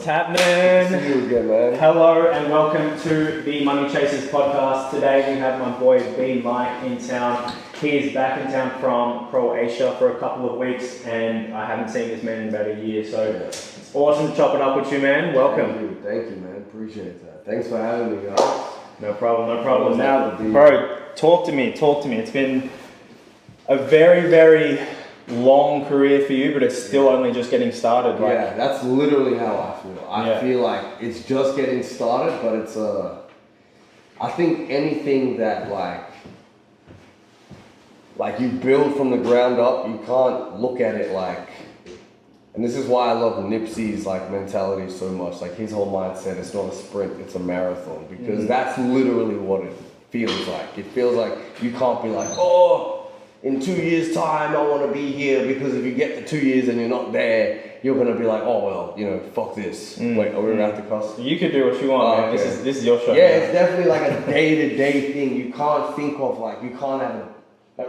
What's happening? See you again, man. Hello and welcome to the Money Chasers podcast. Today we have my boy B Mike in town. He is back in town from Croatia for a couple of weeks, and I haven't seen this man in about a year, so it's awesome to chop it up with you, man. Welcome. Thank you, man. Appreciate that. Thanks for having me, guys. No problem. Now, bro, talk to me. It's been a very long career for you, but it's still only just getting started. Yeah, that's literally how I feel. I feel like it's just getting started, but it's I think anything that like you build from the ground up, you can't look at it like, and this is why I love Nipsey's mentality so much. Like his whole mindset, it's not a sprint, it's a marathon, because that's literally what it feels like. It feels like you can't be like, oh, in 2 years' time, I want to be here, because if you get to 2 years and you're not there, you're going to be like, oh, well, fuck this. Wait, are we about to cuss? You can do what you want, man. Okay. This is your show. Yeah, man. It's definitely like a day-to-day thing. You can't think of, you can't have,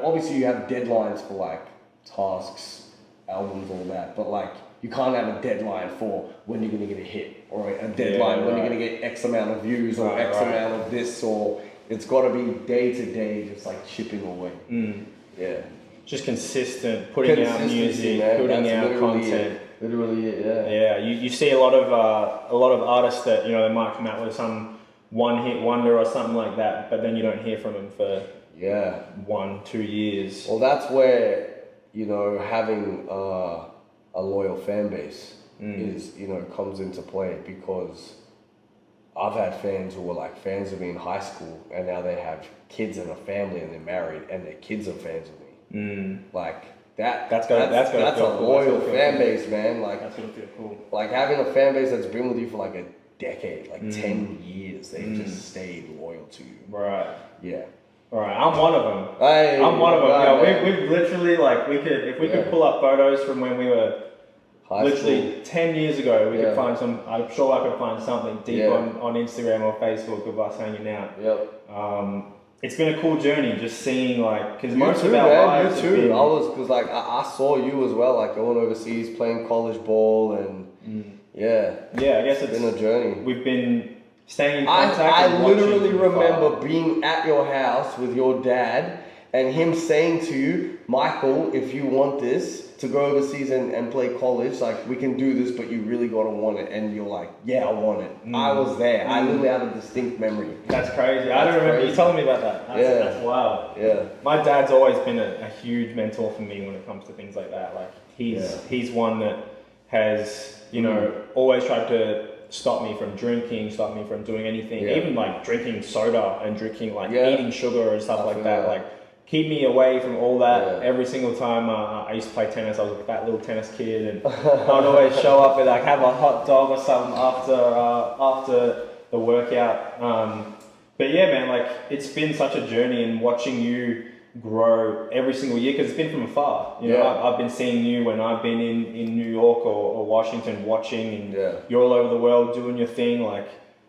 obviously you have deadlines for, tasks, albums, all that, but, you can't have a deadline for when you're going to get a hit, or a deadline when you're going to get X amount of views, or X amount of this, or it's got to be day-to-day, just, chipping away. Yeah. Just consistent, putting out music, man. putting That's out content. Literally it, yeah. Yeah, you see a lot of artists that they might come out with some one-hit wonder or something like that, but then you don't hear from them for 1-2 years. Well, that's where having a loyal fan base is comes into play, because I've had fans who were fans of me in high school, and now they have kids and a family, and they're married, and their kids are fans of me. That's a loyal fan base, man. That's gonna feel cool. Having a fan base that's been with you for a decade, 10 years, they just stayed loyal to you. Right. Yeah. All right, I'm one of them. Hey, I'm one of them. Right, we've literally if we could pull up photos from when we were literally 10 years ago, we could find some. I'm sure I could find something deep on Instagram or Facebook of us hanging out. Yep. It's been a cool journey, just seeing because most too, of our man, lives you too. Because I saw you as well, going overseas, playing college ball, and I guess it's been a journey. We've been staying in contact. I literally remember being at your house with your dad, and him saying to you, Michael, if you want this to go overseas and play college, we can do this, but you really gotta want it. And you're like, yeah, I want it. I was there. I literally have a distinct memory. That's crazy. I don't remember you telling me about that. That's wild. Yeah. My dad's always been a huge mentor for me when it comes to things like that. He's one that has, always tried to stop me from drinking, stop me from doing anything, even drinking soda and drinking eating sugar and stuff like that. Keep me away from all that. Every single time I used to play tennis, I was a fat little tennis kid, and I'd always show up and have a hot dog or something after the workout. But yeah, man, it's been such a journey, and watching you grow every single year, because it's been from afar. I've been seeing you when I've been in New York or Washington watching, and you're all over the world doing your thing.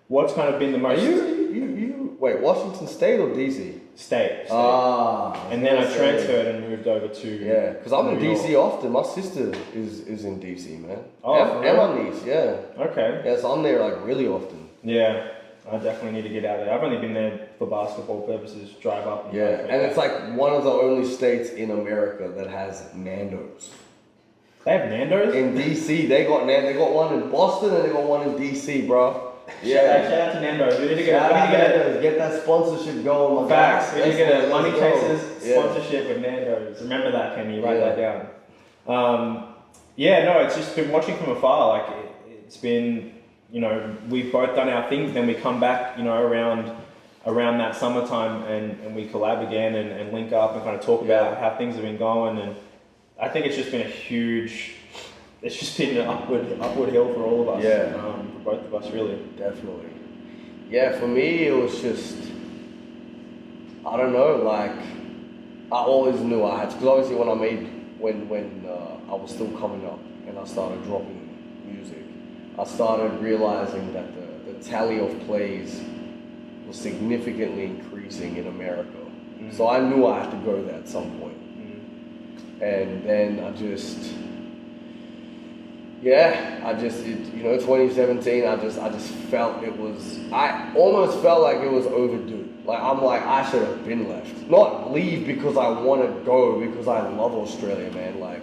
What's kind of been the most? You wait, Washington State or DC? State. And then I transferred and moved over to because I'm in DC often. My sister is in DC, man. Oh, Emma niece, Okay. Yeah, so I'm there really often. Yeah, I definitely need to get out there. I've only been there for basketball purposes, drive up. And it's one of the only states in America that has Nando's. They have Nando's? In DC, they got one in Boston and they got one in DC, bro. Yeah, shout out to Nando's. We need to get that sponsorship going. Facts. We need to get a Money Chasers sponsorship with Nando's. Remember that, Kenny. Write that down. It's just been watching from afar. It's been, we've both done our things. Then we come back, around that summertime, and we collab again and link up and kind of talk about how things have been going. And I think it's just been it's just been an upward hill for all of us. For both of us, really. Definitely. Yeah, for me, it was just, I don't know, I always knew I had to, because obviously when I was still coming up and I started dropping music, I started realizing that the tally of plays was significantly increasing in America. So I knew I had to go there at some point. And then I just, Yeah, 2017. I just felt it was. I almost felt like it was overdue. Like I'm like I should have been left. Not leave because I want to go because I love Australia, man. Like,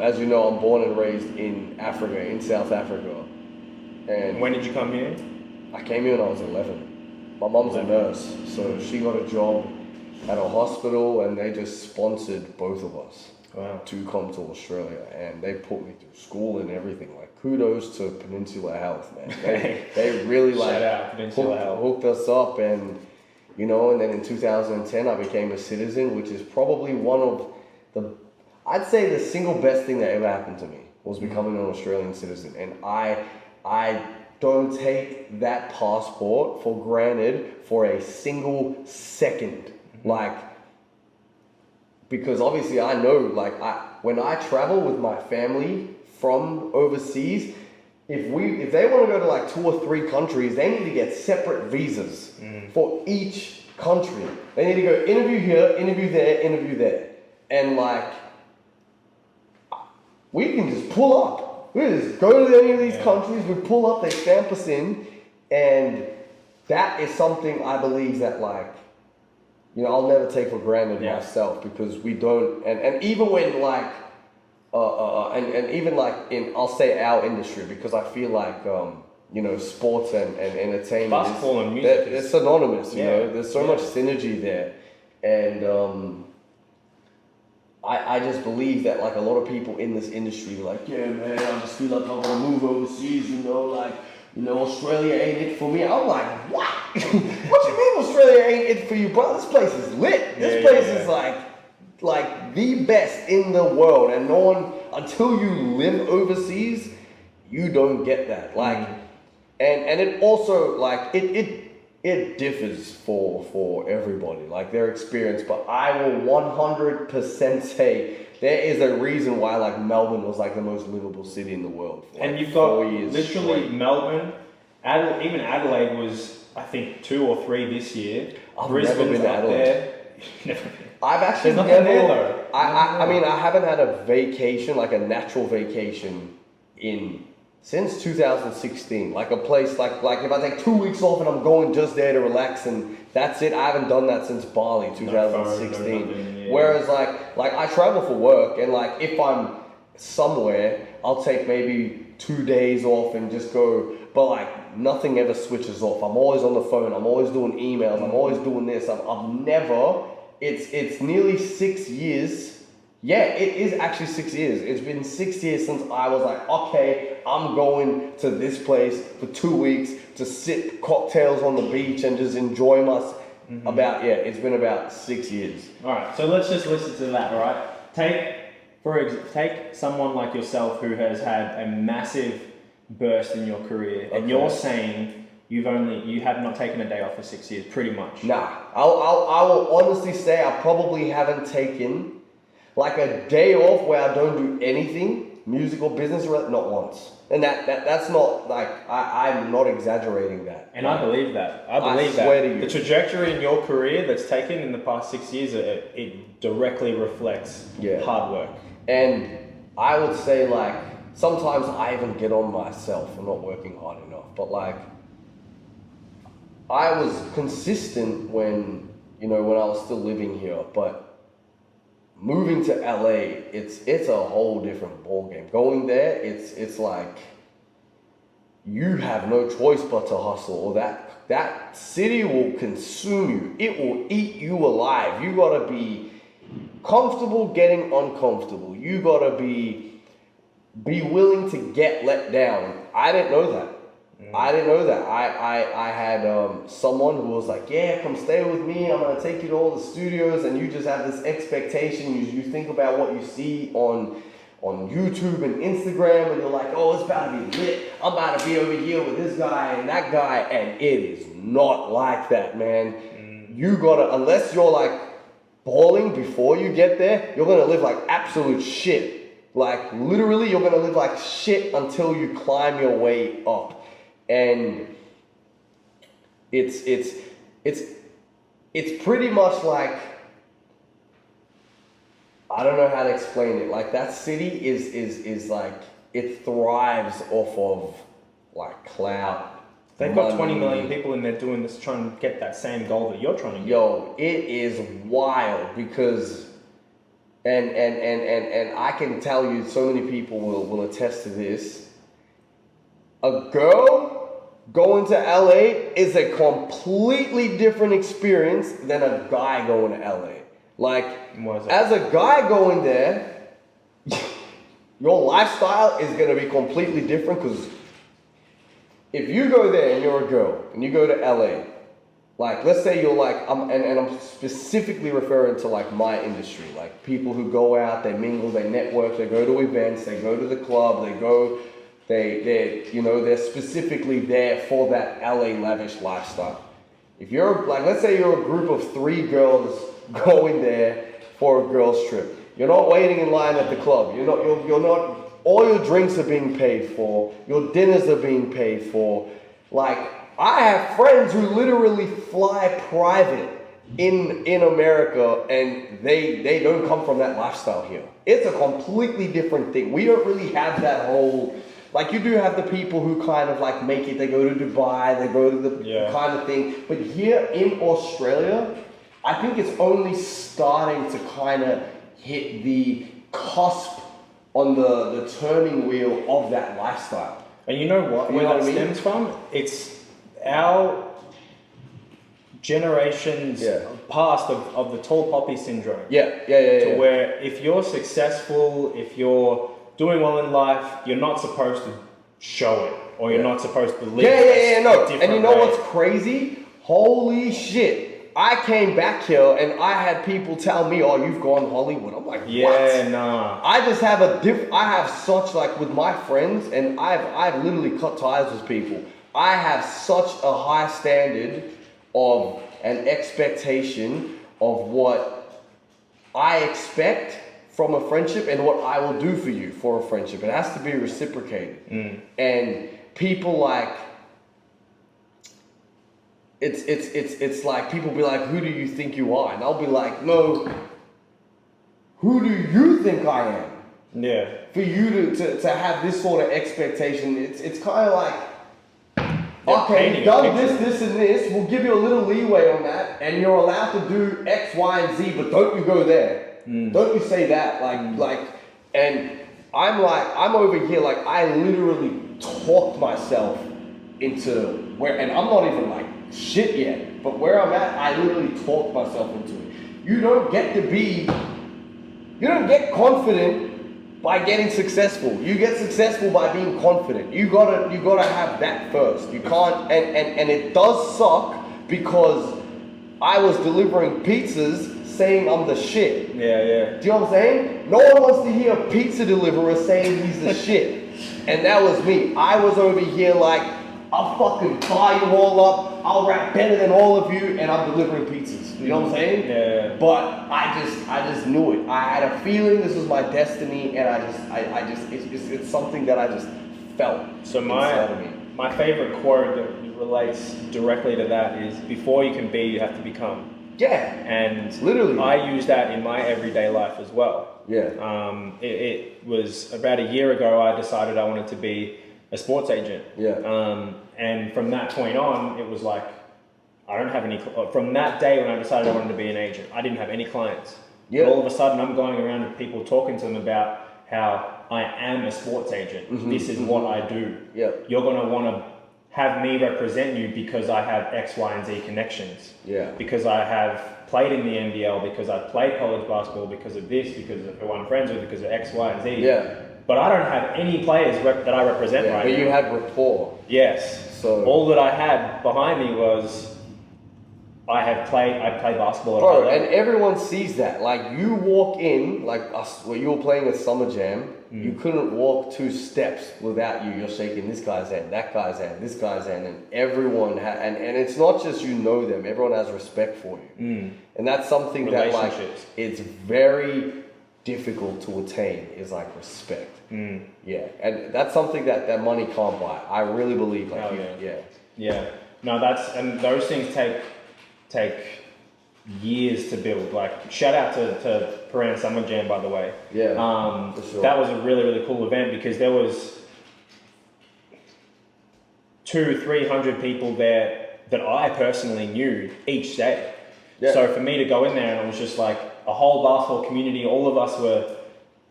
as you know, I'm born and raised in Africa, in South Africa. And when did you come here? I came here when I was 11. My mom's a nurse, so she got a job at a hospital, and they just sponsored both of us. Wow. To come to Australia, and they put me through school and everything. Like kudos to Peninsula Health, man. They really like Shout out Peninsula Health. hooked us up, and and then in 2010 I became a citizen, which is probably one of I'd say the single best thing that ever happened to me was becoming an Australian citizen, and I don't take that passport for granted for a single second, like. Because obviously I know, like, when I travel with my family from overseas, if they want to go to like 2 or 3 countries, they need to get separate visas for each country. They need to go interview here, interview there. And like, we can just pull up. We just go to any of these countries, we pull up, they stamp us in, and that is something I believe that like, I'll never take for granted myself, because we don't, and even when like, and even like in, I'll say our industry, because I feel like, sports and entertainment, basketball and music, it's synonymous, there's so much synergy there. And I just believe that like a lot of people in this industry are like, yeah man, I just feel like I want to move overseas, Australia ain't it for me. I'm like, what? What you mean Australia ain't it for you, bro? This place is lit. This place is like the best in the world, and no one, until you live overseas, you don't get that. Like, and it also like it differs for everybody, like their experience. But I will 100% say there is a reason why like Melbourne was like the most livable city in the world. For, and like, you've got 4 years literally straight. Melbourne, even Adelaide was I think 2 or 3 this year. I've Brisbane's never been to up Adelaide. there. Never been. I've actually There's nothing there, though. I mean, I haven't had a vacation, like a natural vacation, since 2016. Like a place, like if I take 2 weeks off and I'm going just there to relax and that's it. I haven't done that since Bali, 2016. Whereas like I travel for work, and like if I'm somewhere, I'll take maybe 2 days off and just go. But like nothing ever switches off. I'm always on the phone. I'm always doing emails. I'm always doing this. I've never. It's nearly 6 years. Yeah, it is actually 6 years. It's been 6 years since I was like, okay, I'm going to this place for 2 weeks to sip cocktails on the beach and just enjoy myself. It's been about 6 years. All right, so let's just listen to that. All right, take someone like yourself who has had a massive burst in your career, and you're saying you have not taken a day off for 6 years, pretty much. Nah, I will honestly say I probably haven't taken like a day off where I don't do anything, music or business, not once. And that's not like, I'm not exaggerating that. And I believe that. I swear to you. The trajectory in your career that's taken in the past 6 years, it directly reflects hard work. And I would say like, sometimes I even get on myself for not working hard enough. But like, I was consistent when I was still living here, but moving to LA, it's a whole different ballgame. Going there, it's like you have no choice but to hustle, or that city will consume you. It will eat you alive. You gotta be comfortable getting uncomfortable. You gotta be willing to get let down. I didn't know that. I had someone who was like, yeah, come stay with me. I'm going to take you to all the studios. And you just have this expectation. You think about what you see on YouTube and Instagram. And you're like, oh, it's about to be lit. I'm about to be over here with this guy and that guy. And it is not like that, man. You got to, unless you're like balling before you get there, you're going to live like absolute shit. Like literally, you're going to live like shit until you climb your way up. And it's pretty much like, I don't know how to explain it. Like that city is like it thrives off of like clout. They've got 20 million people in there doing this, trying to get that same goal that you're trying to get. Yo, it is wild because, and I can tell you, so many people will attest to this. A girl going to LA is a completely different experience than a guy going to LA. Like, as a guy going there, your lifestyle is going to be completely different because if you go there and you're a girl and you go to LA, like let's say you're like, I'm specifically referring to like my industry, like people who go out, they mingle, they network, they go to events, they go to the club, they're specifically there for that LA lavish lifestyle. If you're like, let's say you're a group of 3 girls going there for a girls trip, you're not waiting in line at the club. You're not. All your drinks are being paid for. Your dinners are being paid for. Like, I have friends who literally fly private in America and they don't come from that lifestyle here. It's a completely different thing. We don't really have that whole, like you do have the people who kind of like make it, they go to Dubai, they go to the kind of thing. But here in Australia, I think it's only starting to kind of hit the cusp on the turning wheel of that lifestyle. And you know what? Where that stems from? It's our generation's past of the tall poppy syndrome. To where if you're successful, if you're doing well in life, you're not supposed to show it, or you're not supposed to live. No. And you know what's crazy? Holy shit. I came back here and I had people tell me, "Oh, you've gone Hollywood." I'm like, "What?" Yeah, nah. I just have I have such, like, with my friends, and I've literally cut ties with people. I have such a high standard of an expectation of what I expect from a friendship and what I will do for you for a friendship. It has to be reciprocated. And people like, it's like people be like, "Who do you think you are?" And I'll be like, "No, who do you think I am?" Yeah. For you to have this sort of expectation, it's kind of like, okay, you've done this, and this. We'll give you a little leeway on that, and you're allowed to do X, Y, and Z, but don't you go there. Don't you say that. And I'm over here, like, I literally talked myself into where, and I'm not even like shit yet, but where I'm at, I literally talked myself into it. You don't get confident by getting successful. You get successful by being confident. You gotta have that first. You can't, and it does suck because I was delivering pizzas saying I'm the shit. Yeah. Do you know what I'm saying? No one wants to hear a pizza deliverer saying he's the shit. And that was me. I was over here like, I'll fucking fire you all up. I'll rap better than all of you, and I'm delivering pizzas. You know what I'm saying? Yeah. But I just knew it. I had a feeling this was my destiny, and it's something that I just felt. So inside of me. my favorite quote that relates directly to that is, "Before you can be, you have to become." Yeah. And literally, I use that in my everyday life as well. Yeah. It was about a year ago I decided I wanted to be a sports agent. Yeah. And from that point on, it was like, I don't have any, from that day when I decided I wanted to be an agent, I didn't have any clients. Yeah. All of a sudden I'm going around with people talking to them about how I am a sports agent. This is what I do. Yeah. You're going to want to have me represent you because I have X, Y, and Z connections. Yeah. Because I have played in the NBL, because I played college basketball, because of this, because of who I'm friends with, because of X, Y, and Z. Yeah. But I don't have any players that I represent right now. But you had rapport. Yes. So all that I had behind me was I played basketball at bro, high level. and everyone sees that. Like, you walk in, like us, where you were playing at Summer Jam, you couldn't walk 2 steps without you're shaking this guy's hand, that guy's hand, this guy's hand, and everyone and it's not just you know them, everyone has respect for you. And that's something that, like, it's very difficult to attain, is like respect. Yeah, and that's something that money can't buy. I really believe, like, yeah. No, and those things take years to build. Like, shout out to Piranha Summer Jam, by the way. Yeah, for sure. That was a really, really cool event because there was 200-300 people there that I personally knew each day. Yeah. So for me to go in there, and it was just like a whole basketball community, all of us were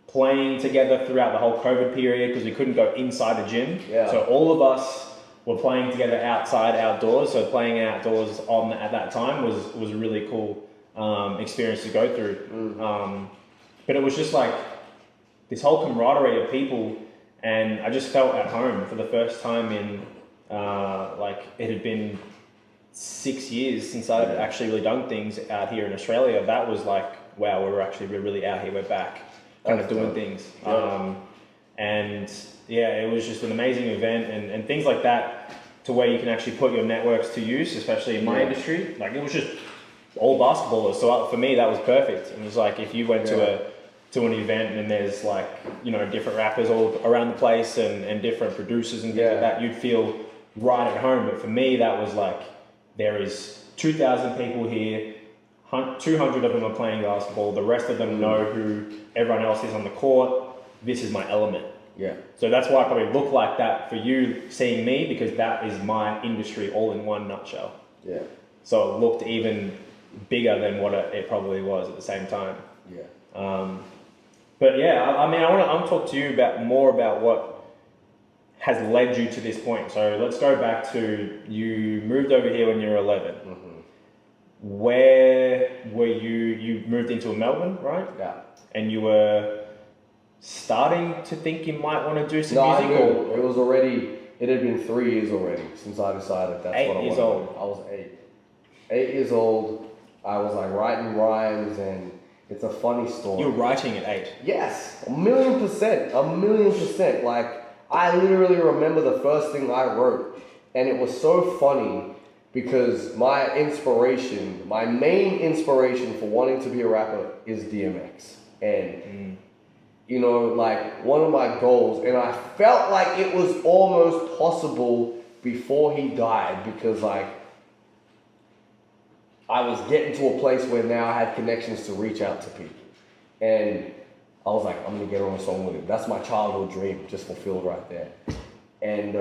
playing together throughout the whole COVID period because we couldn't go inside the gym. Yeah. So all of us were playing together outside, outdoors. So playing outdoors at that time was a really cool experience to go through. But it was just like this whole camaraderie of people, and I just felt at home for the first time in like it had been 6 years since I'd actually really done things out here in Australia. That was like, wow, we're really out here. We're back, kind of doing things. Yeah. And yeah, it was just an amazing event, and things like that, to where you can actually put your networks to use, especially in my industry. Like, it was just all basketballers. So for me, that was perfect. It was like if you went to an event and there's like, you know, different rappers all around the place and different producers and things like that, you'd feel right at home. But for me, that was like, there is 2,000 people here, 200 of them are playing basketball, the rest of them know who everyone else is on the court. This is my element. Yeah. So that's why I probably look like that for you seeing me, because that is my industry all in one nutshell. Yeah. So it looked even bigger than what it probably was at the same time. Yeah. But yeah, I mean, I want to talk to you more about what has led you to this point. So let's go back to, you moved over here when you were 11. Where were you moved into Melbourne, right? Yeah. And you were starting to think you might want to do some No, music? I knew. It was already, it had been 3 years already since I decided that's 8 what I wanted. years old. I was 8. 8 years old. I was like writing rhymes, and it's a funny story. You were writing at 8? Yes, 1,000,000%, 1,000,000%. Like, I literally remember the first thing I wrote, and it was so funny because my main inspiration for wanting to be a rapper is DMX. And, you know, like, one of my goals, and I felt like it was almost possible before he died, because, like, I was getting to a place where now I had connections to reach out to people. And I was like, I'm gonna get on a song with him. That's my childhood dream, just fulfilled right there. And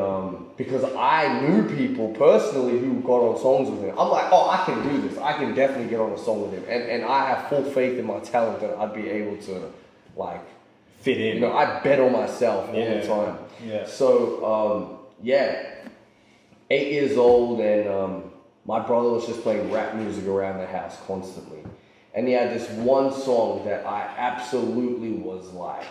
because I knew people personally who got on songs with him, I'm like, oh, I can do this. I can definitely get on a song with him. And I have full faith in my talent that I'd be able to, like, fit in. You know, I bet on myself all the time. Yeah. So, 8 years old, and my brother was just playing rap music around the house constantly. And he had this one song that I absolutely was like,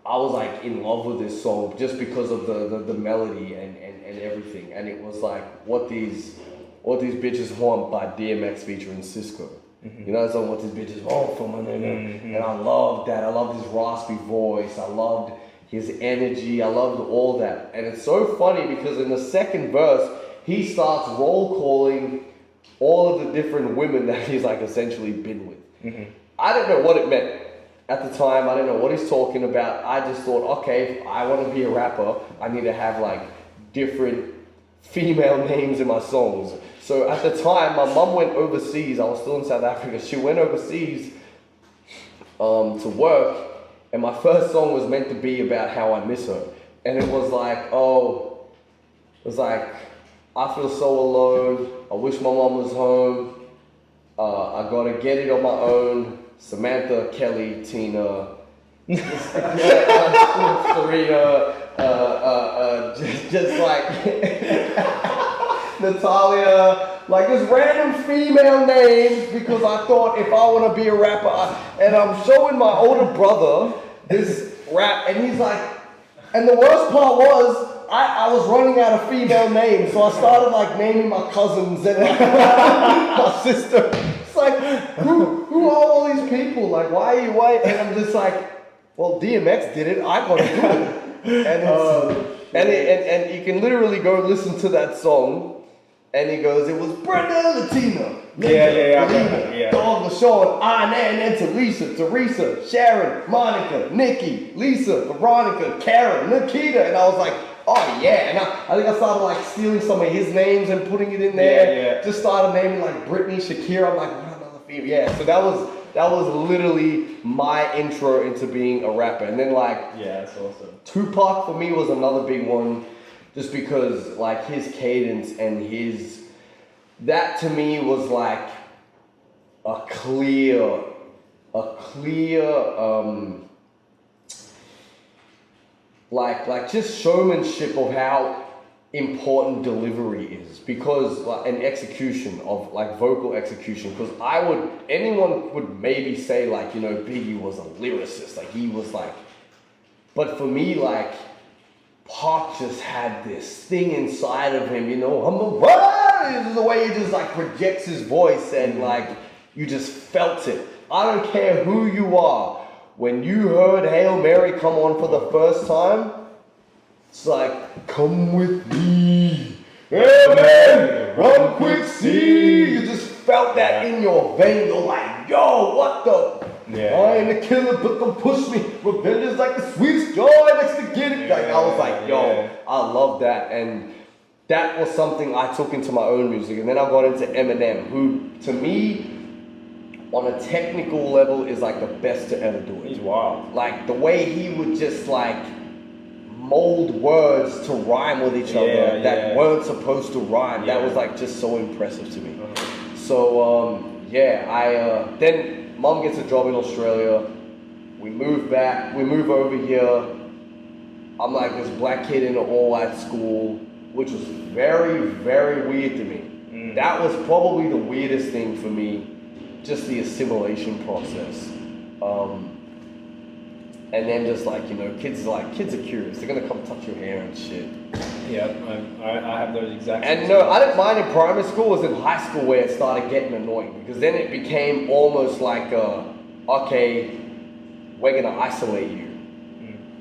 I was like in love with this song just because of the melody and everything. And it was like, What These Bitches Want by DMX featuring Cisco. You know, so What These Bitches Want from a nigga. And I loved that. I loved his raspy voice. I loved his energy. I loved all that. And it's so funny because in the second verse, he starts roll calling all of the different women that he's like essentially been with. I didn't know what it meant at the time. I didn't know what he's talking about. I just thought, okay, if I want to be a rapper, I need to have like different female names in my songs. So at the time, my mum went overseas. I was still in South Africa. She went overseas to work, and my first song was meant to be about how I miss her. And it was like, I feel so alone. I wish my mom was home. I gotta get it on my own. Samantha, Kelly, Tina, Serena, just like Natalia, like just random female names, because I thought if I want to be a rapper, and I'm showing my older brother this rap, and he's like, and the worst part was, I was running out of female names, so I started like naming my cousins and my sister. It's like, who are all these people? Like, why are you white? And I'm just like, well, DMX did it. I gotta do it. And and you can literally go listen to that song. And he goes, it was Brenda, Latina, Linda, Dog, LaShawn, Inan, and Talisa, Teresa, Sharon, Monica, Nikki, Lisa, Veronica, Karen, Nikita. And I was like, oh yeah. And I think I started like stealing some of his names and putting it in there. Just started naming like Britney, Shakira. I'm like, what another female? Yeah, so that was literally my intro into being a rapper. And then like, yeah, that's awesome. Tupac for me was another big one, just because like his cadence and that to me was like a clear, like just showmanship of how important delivery is, because like an execution of like vocal execution, because anyone would maybe say like, you know, Biggie was a lyricist, like he was like, but for me like Pac just had this thing inside of him, you know, this is the way he just like projects his voice, and like you just felt it. I don't care who you are. When you heard Hail Mary come on for the first time, it's like, come with me. Hey man, run quick, see. You just felt that in your vein. You're like, yo, what the? Yeah. I ain't a killer, but don't push me. Revenge is like the sweetest joy next to get it. Like, I was like, yo, I love that. And that was something I took into my own music. And then I got into Eminem, who to me, on a technical level, is like the best to ever do it. He's wild. Like the way he would just like mold words to rhyme with each other that weren't supposed to rhyme. That was like just so impressive to me. So then mom gets a job in Australia. We move back. We move over here. I'm like this black kid in an all-white school, which was very, very weird to me. That was probably the weirdest thing for me. Just the assimilation process, and then just like, you know, kids are curious. They're gonna come touch your hair and shit. Yeah, I have those exact. And no, I didn't mind in primary school. It was in high school where it started getting annoying, because then it became almost like, okay, we're gonna isolate you.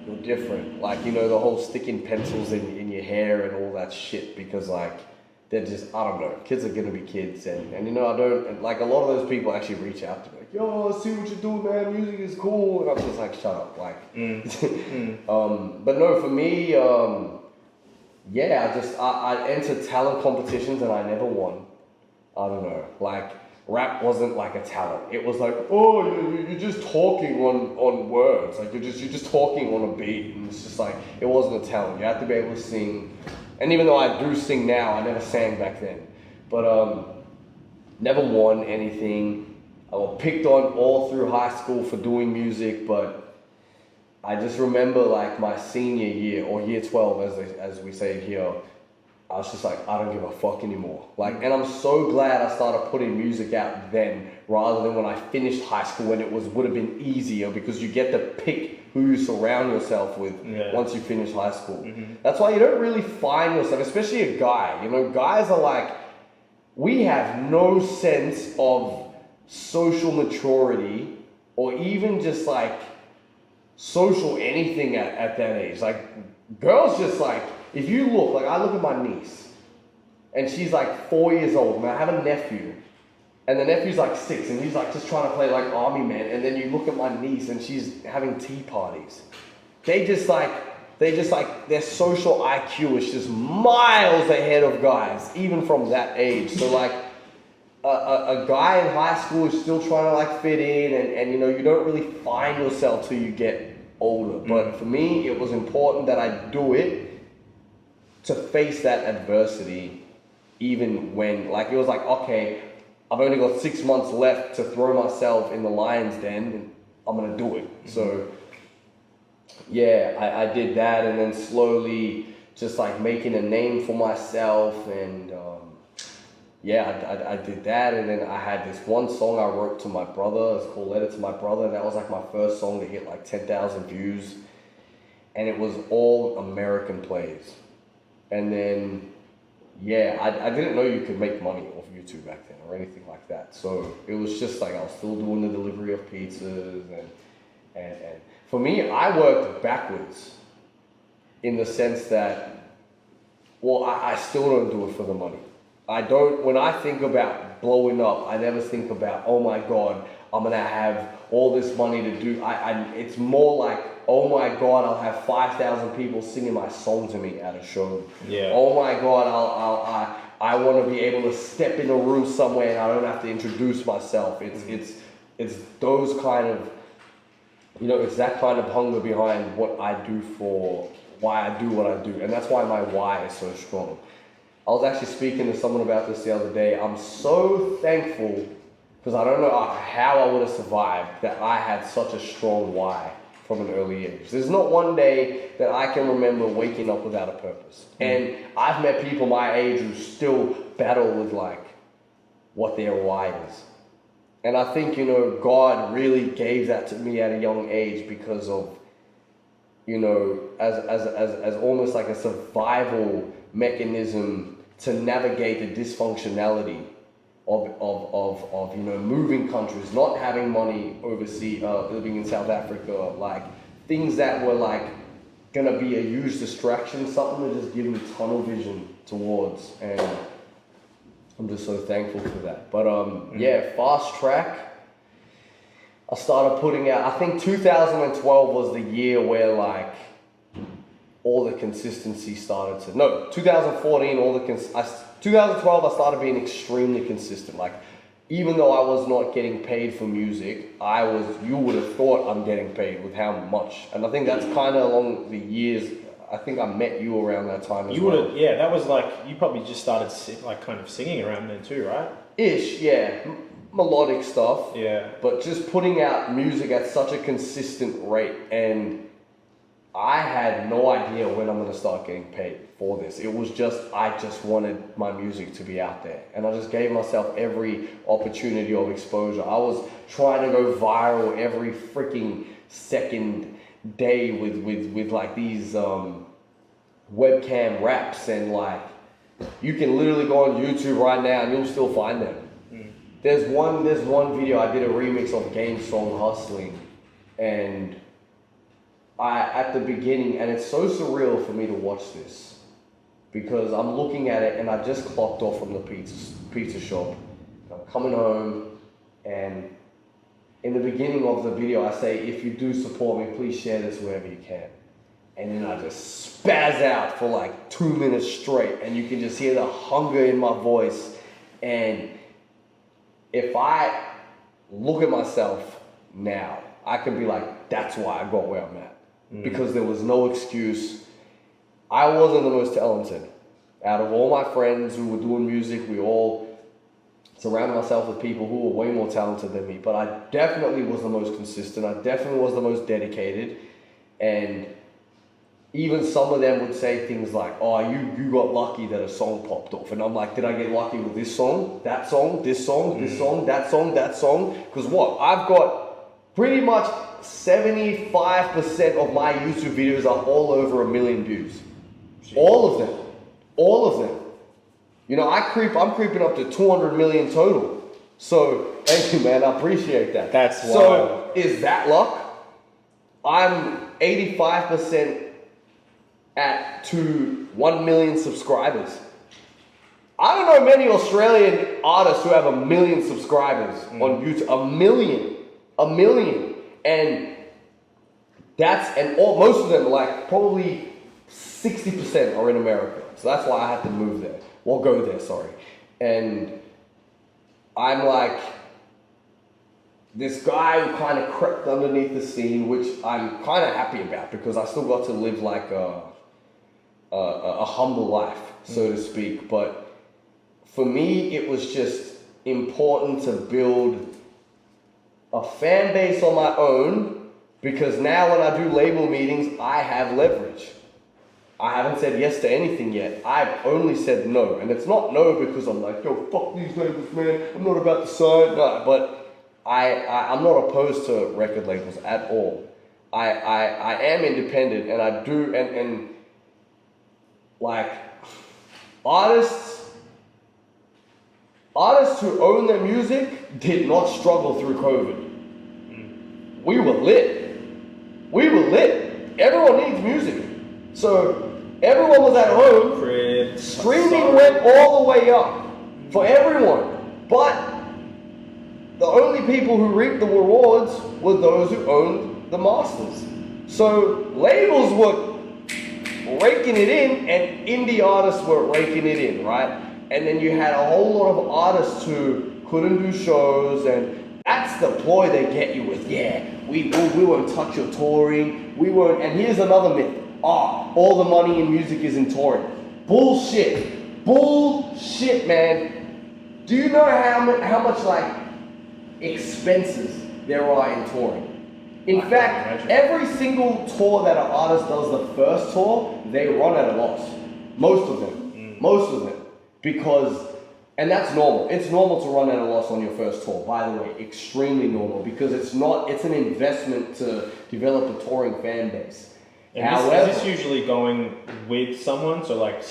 You're different. Like, you know, the whole sticking pencils in your hair and all that shit, because like, they're just, I don't know, kids are gonna be kids, and you know, like a lot of those people actually reach out to me, like, yo, I see what you're doing, man, music is cool, and I'm just like, shut up, like, but no, for me, I entered talent competitions and I never won. I don't know, like, rap wasn't like a talent. It was like, oh, you're just talking on words, like you're just talking on a beat, and it's just like, it wasn't a talent. You have to be able to sing. And even though I do sing now, I never sang back then. But never won anything. I was picked on all through high school for doing music, but I just remember like my senior year, or year 12 as we say here, I was just like, I don't give a fuck anymore. Like, and I'm so glad I started putting music out then, rather than when I finished high school, when it would have been easier, because you get to pick who you surround yourself with once you finish high school. That's why you don't really find yourself, especially a guy. You know, guys are like, we have no sense of social maturity, or even just like social anything at that age. Like, girls just like, if you look, like I look at my niece, and she's like 4 years old, and I have a nephew, and the nephew's like 6, and he's like just trying to play like army man, and then you look at my niece, and she's having tea parties. Their social IQ is just miles ahead of guys, even from that age. So like, a guy in high school is still trying to like fit in, and you know, you don't really find yourself till you get older. But for me, it was important that I do it to face that adversity, even when, like, it was like, okay, I've only got 6 months left to throw myself in the lion's den, and I'm gonna do it. So, yeah, I did that, and then slowly just like making a name for myself, and I did that, and then I had this one song I wrote to my brother. It's called Letter to My Brother, and that was like my first song to hit like 10,000 views, and it was all American plays. And then, I didn't know you could make money off YouTube back then or anything like that. So it was just like I was still doing the delivery of pizzas, and for me, I worked backwards in the sense that, well, I still don't do it for the money. When I think about blowing up, I never think about, oh my God, I'm gonna have all this money to do. It's more like, oh my God, I'll have 5,000 people singing my song to me at a show. Yeah. Oh my God, I want to be able to step in a room somewhere and I don't have to introduce myself. It's it's those kind of, it's that kind of hunger behind what I do for why I do what I do. And that's why my why is so strong. I was actually speaking to someone about this the other day. I'm so thankful because I don't know how I would have survived that I had such a strong why from an early age. There's not one day that I can remember waking up without a purpose. And I've met people my age who still battle with like what their why is. And I think, God really gave that to me at a young age because of, as almost like a survival mechanism to navigate the dysfunctionality of moving countries, not having money overseas, living in South Africa, like things that were like gonna be a huge distraction, something to just give me tunnel vision towards, and I'm just so thankful for that. But fast track. I started putting out, I think 2012 was the year where like all the consistency started to, 2014, 2012 I started being extremely consistent. Like, even though I was not getting paid for music, you would have thought I'm getting paid with how much. And I think that's kind of along the years. I think I met you around that time as well. That was like, you probably just started like kind of singing around then too, right? Ish, yeah. Melodic stuff. Yeah. But just putting out music at such a consistent rate, and I had no idea when I'm going to start getting paid for this. It was just, I just wanted my music to be out there. And I just gave myself every opportunity of exposure. I was trying to go viral every freaking second day with like these webcam raps, and like, you can literally go on YouTube right now and you'll still find them. There's one video I did a remix of Game Song Hustling, and at the beginning, and it's so surreal for me to watch this because I'm looking at it and I just clocked off from the pizza shop. I'm coming home, and in the beginning of the video I say, if you do support me, please share this wherever you can. And then I just spaz out for like 2 minutes straight, and you can just hear the hunger in my voice. And if I look at myself now, I can be like, that's why I got where I'm at. Because there was no excuse. I wasn't the most talented. Out of all my friends who were doing music, we all surrounded myself with people who were way more talented than me. But I definitely was the most consistent. I definitely was the most dedicated. And even some of them would say things like, oh, you got lucky that a song popped off. And I'm like, did I get lucky with this song, that song, this song, this song, that song, that song? Because what? I've got pretty much 75% of my YouTube videos are all over 1 million views. All of them. I'm creeping up to 200 million total. So, thank you, man. I appreciate that. That's wild. So, is that luck? I'm 85% to 1 million subscribers. I don't know many Australian artists who have 1 million subscribers on YouTube. 1 million. And most of them, like probably 60% are in America. So that's why I had to move there. Well, go there, sorry. And I'm like this guy who kind of crept underneath the scene, which I'm kind of happy about because I still got to live like a humble life, so to speak. But for me, it was just important to build a fan base on my own, because now when I do label meetings, I have leverage. I haven't said yes to anything yet. I've only said no. And it's not no because I'm like, yo, fuck these labels, man. I'm not about to sign. No, but I'm not opposed to record labels at all. I am independent, and I do, and like artists who own their music did not struggle through COVID. We were lit. Everyone needs music. So everyone was at home. Streaming went all the way up for everyone. But the only people who reaped the rewards were those who owned the masters. So labels were raking it in, and indie artists were raking it in, right? And then you had a whole lot of artists who couldn't do shows, and That's the ploy they get you with. Yeah, we won't touch your touring. We won't. And here's another myth. All the money in music is in touring. Bullshit. Bullshit, man. Do you know how much like expenses there are in touring? In fact, every single tour that an artist does, the first tour, they run at a loss. Most of them. Most of them. Because, and that's normal. It's normal to run at a loss on your first tour, by the way. Extremely normal, because it's an investment to develop a touring fan base. And is this usually going with someone? So like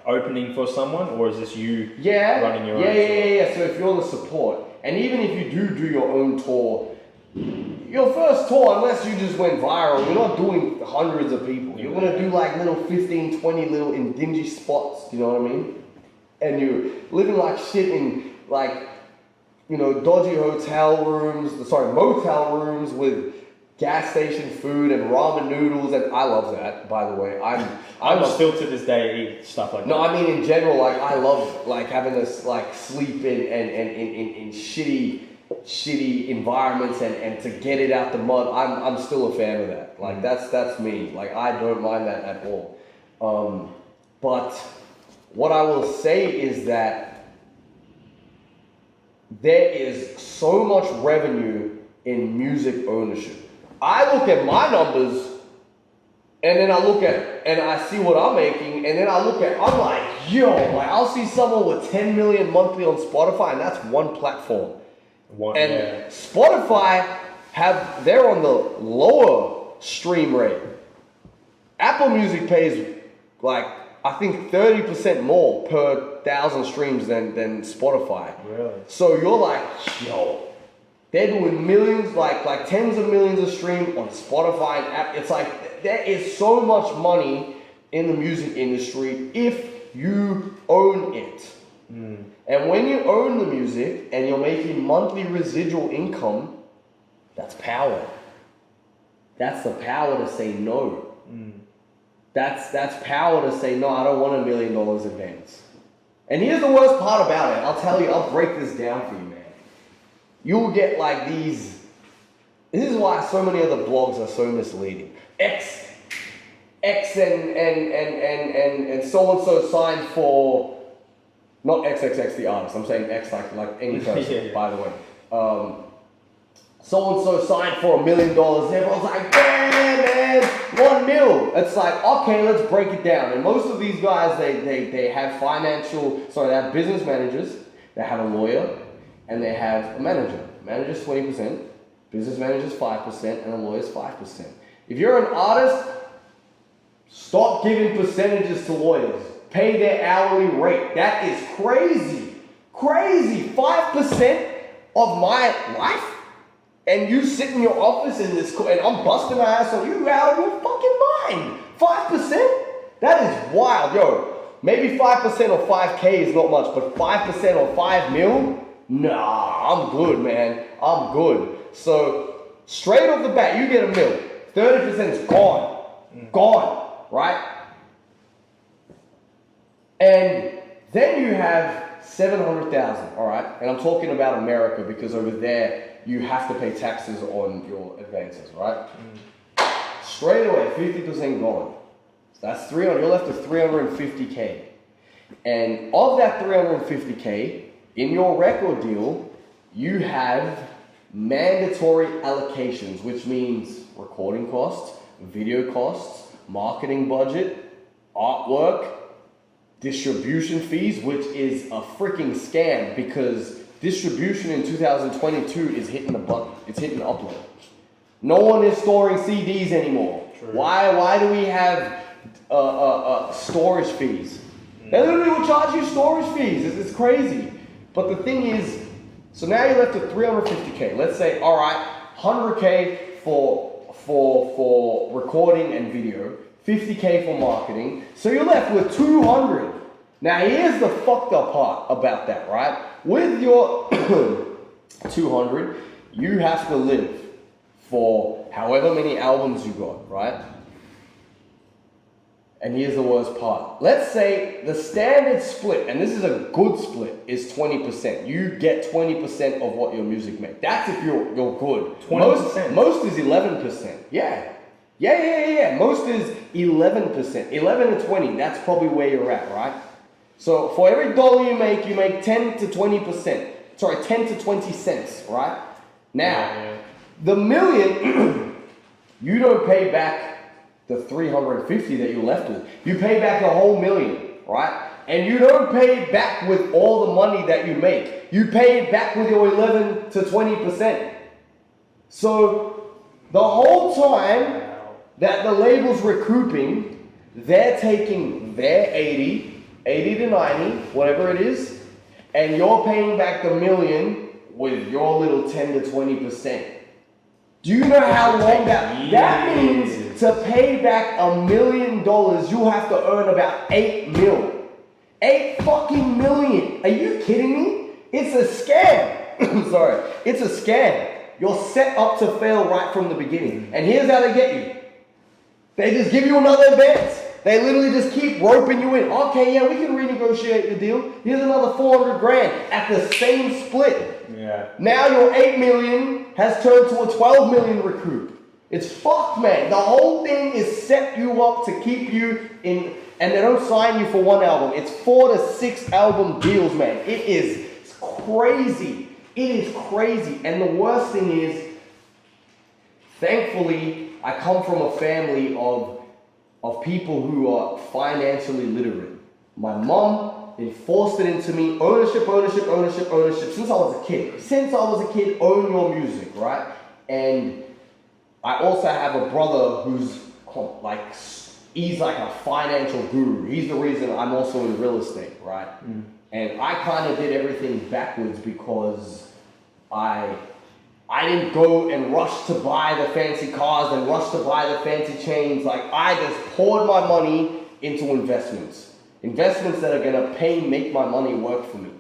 opening for someone, or is this you running your own tour? Yeah. So if you're the support, and even if you do your own tour, your first tour, unless you just went viral, you're not doing hundreds of people. You're going to do like little 15, 20 little in dingy spots, you know what I mean? And you're living like shit in like, dodgy motel rooms with gas station food and ramen noodles, and I love that, by the way. I'm still to this day eat stuff like that. No, I mean in general, like I love like having this like sleep in shitty environments and to get it out the mud. I'm still a fan of that. Like that's me. Like I don't mind that at all. But what I will say is that there is so much revenue in music ownership. I look at my numbers, and then I look at, and I see what I'm making, and then I'm like, I'll see someone with 10 million monthly on Spotify, and that's one platform. Spotify they're on the lower stream rate. Apple Music pays like, I think 30% more per 1,000 streams than Spotify. Really? So you're like, they're doing millions, like tens of millions of streams on Spotify and app. It's like, there is so much money in the music industry if you own it. And when you own the music and you're making monthly residual income, that's power. That's the power to say no. That's power to say, no, I don't want $1 million advance. And here's the worst part about it. I'll tell you, I'll break this down for you, man. You'll get like these. This is why so many of the blogs are so misleading. X and so and so signed for, not XXX the artist. I'm saying X like any person, by the way. So and so signed for $1 million. Everyone's like, damn, man, 1 mil. It's like, okay, let's break it down. And most of these guys, they have they have business managers, they have a lawyer, and they have a manager. Manager's 20%, business manager's 5%, and a lawyer's 5%. If you're an artist, stop giving percentages to lawyers. Pay their hourly rate. That is crazy. Crazy. 5% of my life? And you sit in your office and I'm busting my ass on you out of your fucking mind. 5%? That is wild. Yo, maybe 5% or 5K is not much, but 5% or 5 mil? Nah, I'm good, man. I'm good. So, straight off the bat, you get $1 mil. 30% is gone. Gone, right? And then you have 700,000, all right? And I'm talking about America because over there, you have to pay taxes on your advances, right? Straight away, 50% gone. So that's 300. You're left with 350K. And of that 350K, in your record deal, you have mandatory allocations, which means recording costs, video costs, marketing budget, artwork, distribution fees, which is a freaking scam because distribution in 2022 is hitting the button. It's hitting the upload. No one is storing CDs anymore. True. Why do we have storage fees? They literally will charge you storage fees. It's crazy. But the thing is, so now you're left with 350K. Let's say, all right, 100K for recording and video, 50K for marketing. So you're left with 200. Now here's the fucked up part about that, right? With your 200, you have to live for however many albums you got, right? And here's the worst part. Let's say the standard split, and this is a good split, is 20%. You get 20% of what your music makes. That's if you're good. 20%? Most is 11%. Yeah. Most is 11%. 11 to 20, that's probably where you're at, right? So for every dollar you make 10 to 20%. Sorry, 10 to 20 cents, right? Now, the million, you don't pay back the 350 that you're left with. You pay back the whole million, right? And you don't pay it back with all the money that you make. You pay it back with your 11 to 20%. So the whole time that the label's recouping, they're taking their 80 to 90, whatever it is, and you're paying back the million with your little 10 to 20%. Do you know how long that means? To pay back $1 million, you have to earn about 8 mil. 8 fucking million. Are you kidding me? It's a scam. Sorry. It's a scam. You're set up to fail right from the beginning. And here's how they get you. They just give you another advance. They literally just keep roping you in. Okay, yeah, we can renegotiate the deal. Here's another 400 grand at the same split. Yeah. Now your 8 million has turned to a 12 million recoup. It's fucked, man. The whole thing is set you up to keep you in, and they don't sign you for one album. It's 4 to 6 album deals, man. It's crazy. It is crazy. And the worst thing is, thankfully, I come from a family of people who are financially literate. My mom enforced it into me, ownership, since I was a kid. Own your music, right? And I also have a brother who's like, he's like a financial guru. He's the reason I'm also in real estate, right? And I kind of did everything backwards because I didn't go and rush to buy the fancy cars and rush to buy the fancy chains. Like, I just poured my money into investments. Investments that are gonna make my money work for me.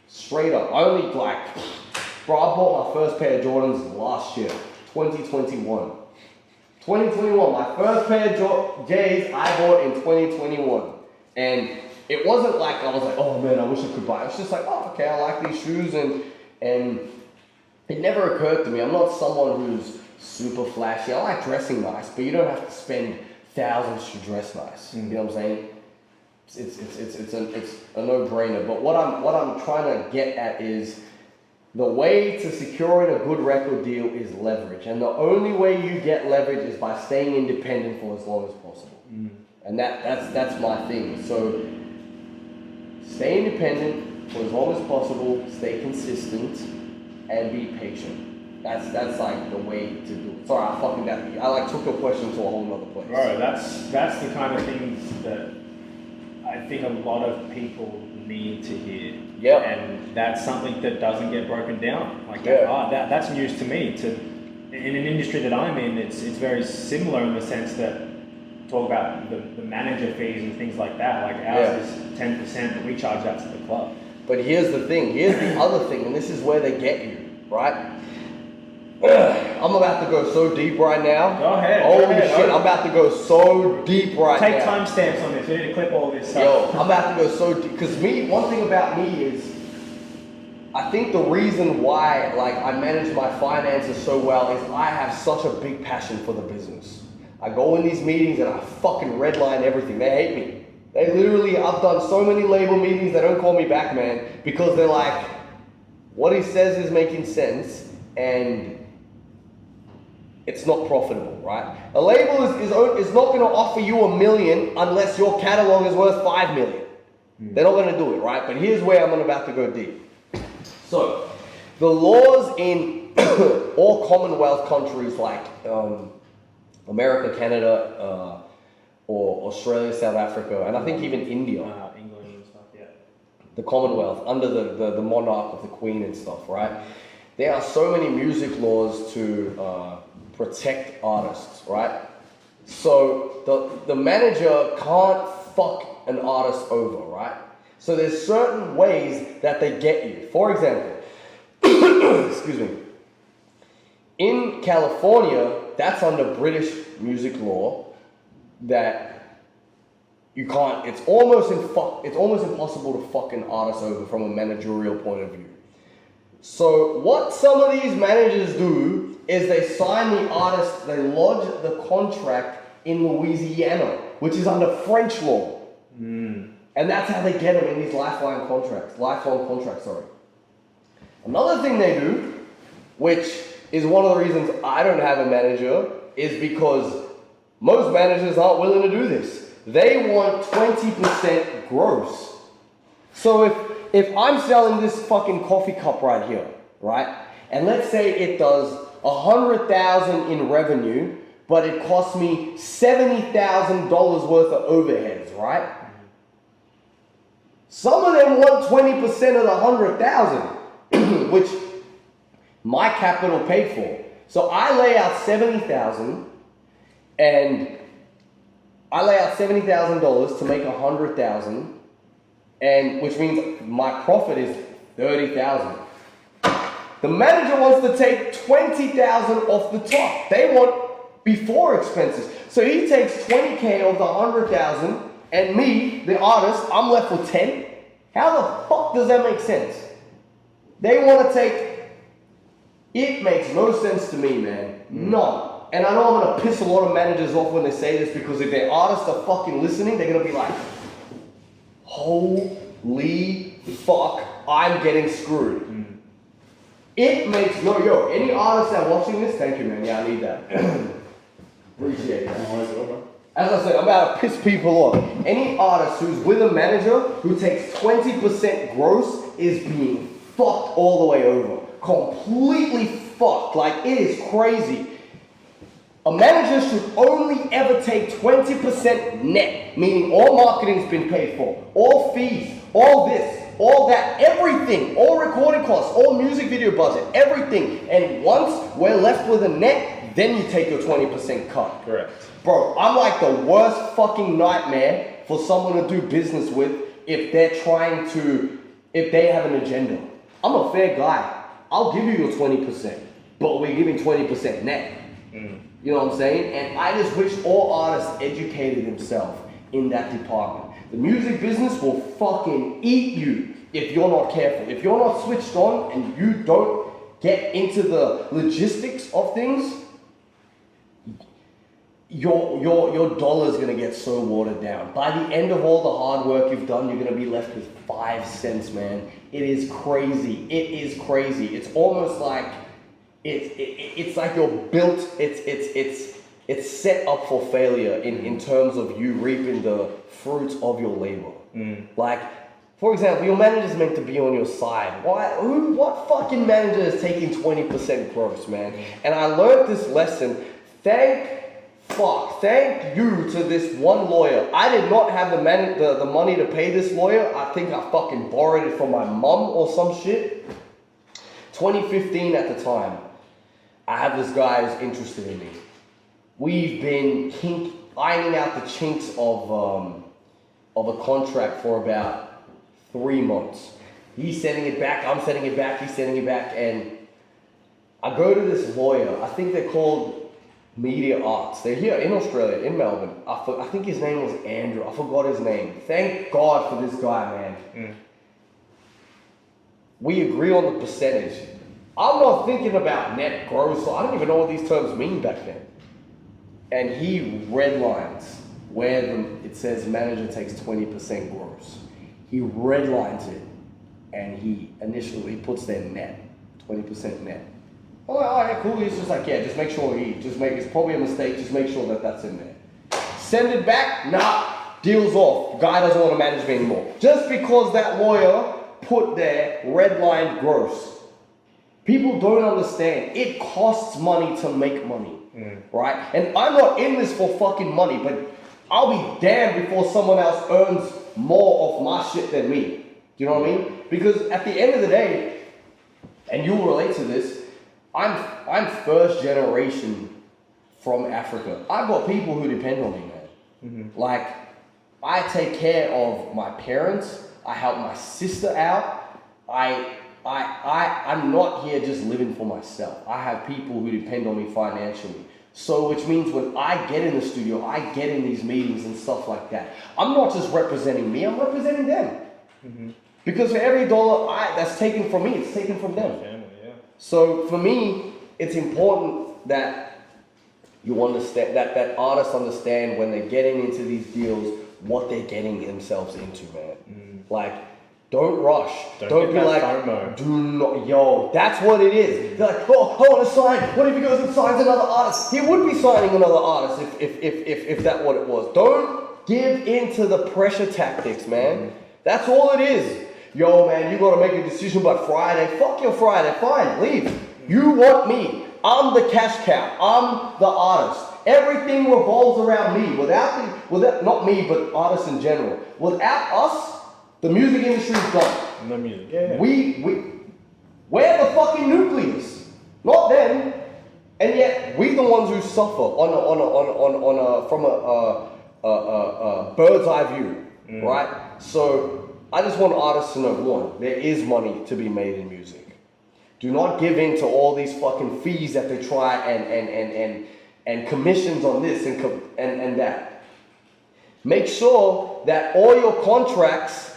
Straight up. I bought my first pair of Jordans last year, 2021. 2021, my first pair of J's I bought in 2021. And it wasn't like I was like, oh man, I wish I could buy. It's just like, oh, okay, I like these shoes, and it never occurred to me. I'm not someone who's super flashy. I like dressing nice, but you don't have to spend thousands to dress nice. You know what I'm saying? It's a no-brainer. But what I'm trying to get at is the way to securing a good record deal is leverage, and the only way you get leverage is by staying independent for as long as possible. And that's my thing. So stay independent for as long as possible. Stay consistent. And be patient. That's like the way to do it. Sorry, I took your question to a whole nother place. Bro, that's the kind of things that I think a lot of people need to hear. Yeah. And that's something that doesn't get broken down. Like that's news to me. In an industry that I'm in, it's very similar in the sense that talk about the manager fees and things like that. Like ours is 10%, but we charge that to the club. But here's the thing. Here's the other thing, and this is where they get you, right? I'm about to go so deep right now. Go ahead. Holy shit, I'm about to go so deep right now. Take timestamps on this. We need to clip all this stuff. Yo, I'm about to go so deep. Because one thing about me is, I think the reason why I manage my finances so well is I have such a big passion for the business. I go in these meetings and I fucking redline everything. They hate me. They literally, I've done so many label meetings, they don't call me back, man, because they're like, what he says is making sense, and it's not profitable, right? A label is not going to offer you $1 million unless your catalog is worth $5 million. They're not going to do it, right? But here's where I'm about to go deep. So, the laws in all Commonwealth countries like America, Canada, or Australia, South Africa, and I think even India. England and stuff, yeah. The Commonwealth, under the monarch of the Queen and stuff, right? There are so many music laws to protect artists, right? So the manager can't fuck an artist over, right? So there's certain ways that they get you. For example, excuse me, in California, that's under British music law, that you can't. It's almost impossible to fuck an artist over from a managerial point of view. So what some of these managers do is they sign the artist, they lodge the contract in Louisiana, which is under French law. And that's how they get them in these lifelong contracts, sorry. Another thing they do, which is one of the reasons I don't have a manager, is because most managers aren't willing to do this. They want 20% gross. So if I'm selling this fucking coffee cup right here, right? And let's say it does 100,000 in revenue, but it costs me $70,000 worth of overheads, right? Some of them want 20% of the 100,000, which my capital paid for. So I lay out 70,000, and I lay out $70,000 to make 100,000, and which means my profit is 30,000. The manager wants to take 20,000 off the top. They want before expenses. So he takes 20K of the 100,000, and me, the artist, I'm left with 10. How the fuck does that make sense? They want to take. It makes no sense to me, man. None. And I know I'm gonna piss a lot of managers off when they say this, because if their artists are fucking listening, they're gonna be like, holy fuck, I'm getting screwed. It makes any artists that are watching this, thank you, man. Yeah, I need that. Appreciate that. As I said, I'm about to piss people off. Any artist who's with a manager who takes 20% gross is being fucked all the way over. Completely fucked. Like, it is crazy. A manager should only ever take 20% net, meaning all marketing's been paid for, all fees, all this, all that, everything, all recording costs, all music video budget, everything. And once we're left with a net, then you take your 20% cut. Correct. Bro, I'm like the worst fucking nightmare for someone to do business with if they have an agenda. I'm a fair guy. I'll give you your 20%, but we're giving 20% net. You know what I'm saying? And I just wish all artists educated themselves in that department. The music business will fucking eat you if you're not careful. If you're not switched on and you don't get into the logistics of things, your dollar's gonna get so watered down. By the end of all the hard work you've done, you're gonna be left with 5 cents, man. It is crazy. It is crazy. It's almost like it's like you're built. It's set up for failure in terms of you reaping the fruits of your labor. Like, for example, your manager's meant to be on your side. What fucking manager is taking 20% gross, man? And I learned this lesson. Thank you to this one lawyer. I did not have the money to pay this lawyer. I think I fucking borrowed it from my mum or some shit. 2015 at the time. I have this guy who's interested in me. We've been ironing out the chinks of a contract for about 3 months. He's sending it back, I'm sending it back, he's sending it back, and I go to this lawyer. I think they're called Media Arts. They're here in Australia, in Melbourne. I think his name was Andrew. I forgot his name. Thank God for this guy, man. We agree on the percentage. I'm not thinking about net gross, so I don't even know what these terms mean back then. And he redlines where it says manager takes 20% gross. He redlines it, and he initially puts their net, 20% net. I'm like, all right, cool. He's just like, yeah, just make sure it's probably a mistake. Just make sure that's in there. Send it back. Nah, deal's off. Guy doesn't want to manage me anymore. Just because that lawyer put their redline gross. People don't understand. It costs money to make money, right? And I'm not in this for fucking money, but I'll be damned before someone else earns more of my shit than me. Do you know what I mean? Because at the end of the day, and you'll relate to this, I'm first generation from Africa. I've got people who depend on me, man. Like, I take care of my parents. I help my sister out. I'm not here just living for myself. I have people who depend on me financially. So, which means when I get in the studio, I get in these meetings and stuff like that. I'm not just representing me, I'm representing them. Mm-hmm. Because for every dollar that's taken from me, it's taken from them. Family, yeah. So for me, it's important that you understand, that artists understand when they're getting into these deals, what they're getting themselves into, man. Mm. Like, don't rush. Don't be like, FOMO. Do not, yo, that's what it is. They're like, oh, I want to sign. What if he goes and signs another artist? He would be signing another artist if that's what it was. Don't give into the pressure tactics, man. Mm. That's all it is. Yo, man, you got to make a decision by Friday. Fuck your Friday. Fine, leave. You want me. I'm the cash cow. I'm the artist. Everything revolves around me. Without not me, but artists in general. Without us, the music industry is gone. No music. Yeah. We're the fucking nucleus, not them. And yet we're the ones who suffer from a bird's eye view, right? So I just want artists to know, one, there is money to be made in music. Do not give in to all these fucking fees that they try and commissions on this and that. Make sure that all your contracts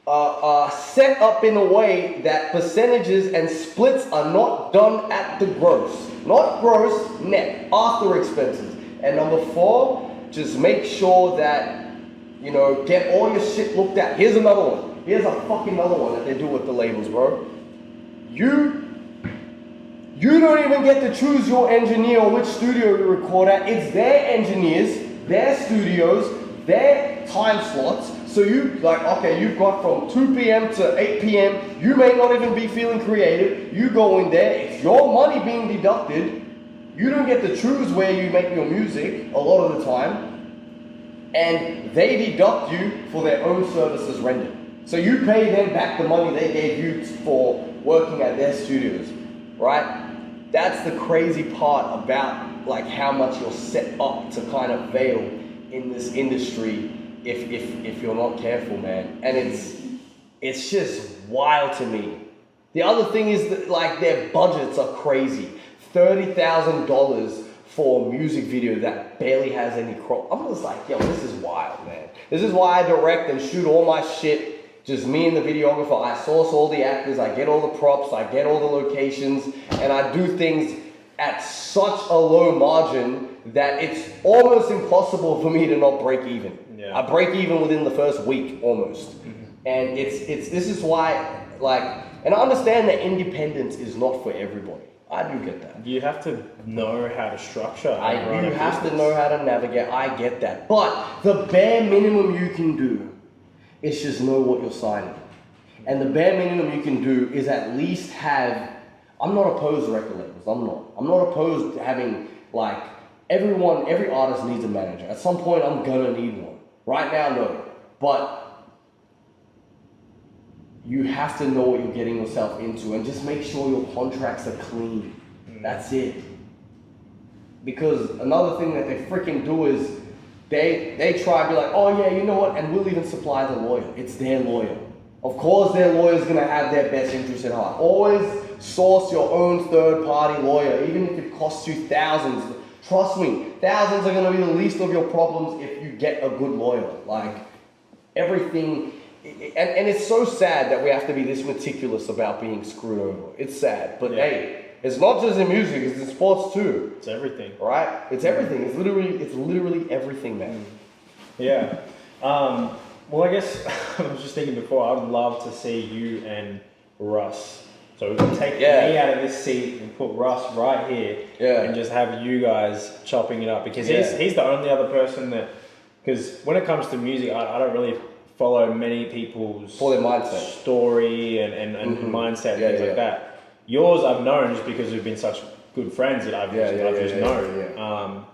are set up in a way that percentages and splits are not done at the gross. Not gross, net, after expenses. And number 4, just make sure that, you know, get all your shit looked at. Here's another one. Here's a fucking another one that they do with the labels, bro. You don't even get to choose your engineer or which studio you record at. It's their engineers, their studios, their time slots. So you've got from 2 p.m. to 8 p.m. You may not even be feeling creative. You go in there, it's your money being deducted. You don't get to choose where you make your music a lot of the time. And they deduct you for their own services rendered. So you pay them back the money they gave you for working at their studios, right? That's the crazy part about like how much you're set up to kind of fail in this industry if you're not careful, man. And it's just wild to me. The other thing is that like their budgets are crazy. $30,000 for a music video that barely has any crop. I'm just like, yo, this is wild, man. This is why I direct and shoot all my shit. Just me and the videographer. I source all the actors. I get all the props. I get all the locations. And I do things at such a low margin that it's almost impossible for me to not break even. Yeah. I break even within the first week almost. Mm-hmm. And this is why, like, and I understand that independence is not for everybody. I do get that. You have to know how to structure. You have to know how to navigate. I get that. But the bare minimum you can do is just know what you're signing. And the bare minimum you can do is at least have, I'm not opposed to record labels. I'm not opposed to having, like, every artist needs a manager. At some point, I'm gonna need one. Right now, no. But you have to know what you're getting yourself into and just make sure your contracts are clean. That's it. Because another thing that they freaking do is they try to be like, oh yeah, you know what, and we'll even supply the lawyer. It's their lawyer. Of course their lawyer's gonna have their best interest at heart. Always source your own third-party lawyer, even if it costs you thousands. Trust me, thousands are gonna be the least of your problems if you get a good lawyer. Like, everything. And it's so sad that we have to be this meticulous about being screwed over. It's sad, but hey, it's not just in music; it's in sports too. It's everything, right? It's everything. It's literally everything, man. Yeah. Well, I guess I was just thinking before. I would love to see you and Russ. So we can take me out of this seat and put Russ right here, and just have you guys chopping it up because he's the only other person that. Because when it comes to music, I don't really follow many people's for their mindset, story and mindset and things like that. Yours I've known just because we've been such good friends that I've just known.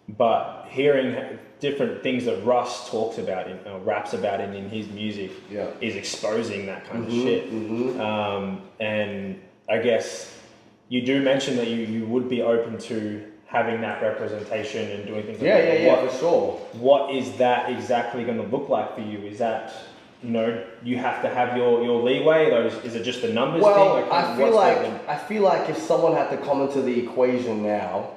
But hearing different things that Russ talks about, raps about in his music, is exposing that kind of shit. And I guess you do mention that you would be open to having that representation and doing things like that. For sure. What is that exactly going to look like for you? Is that you have to have your leeway? Is it just a numbers Well, thing? I feel like if someone had to come into the equation now,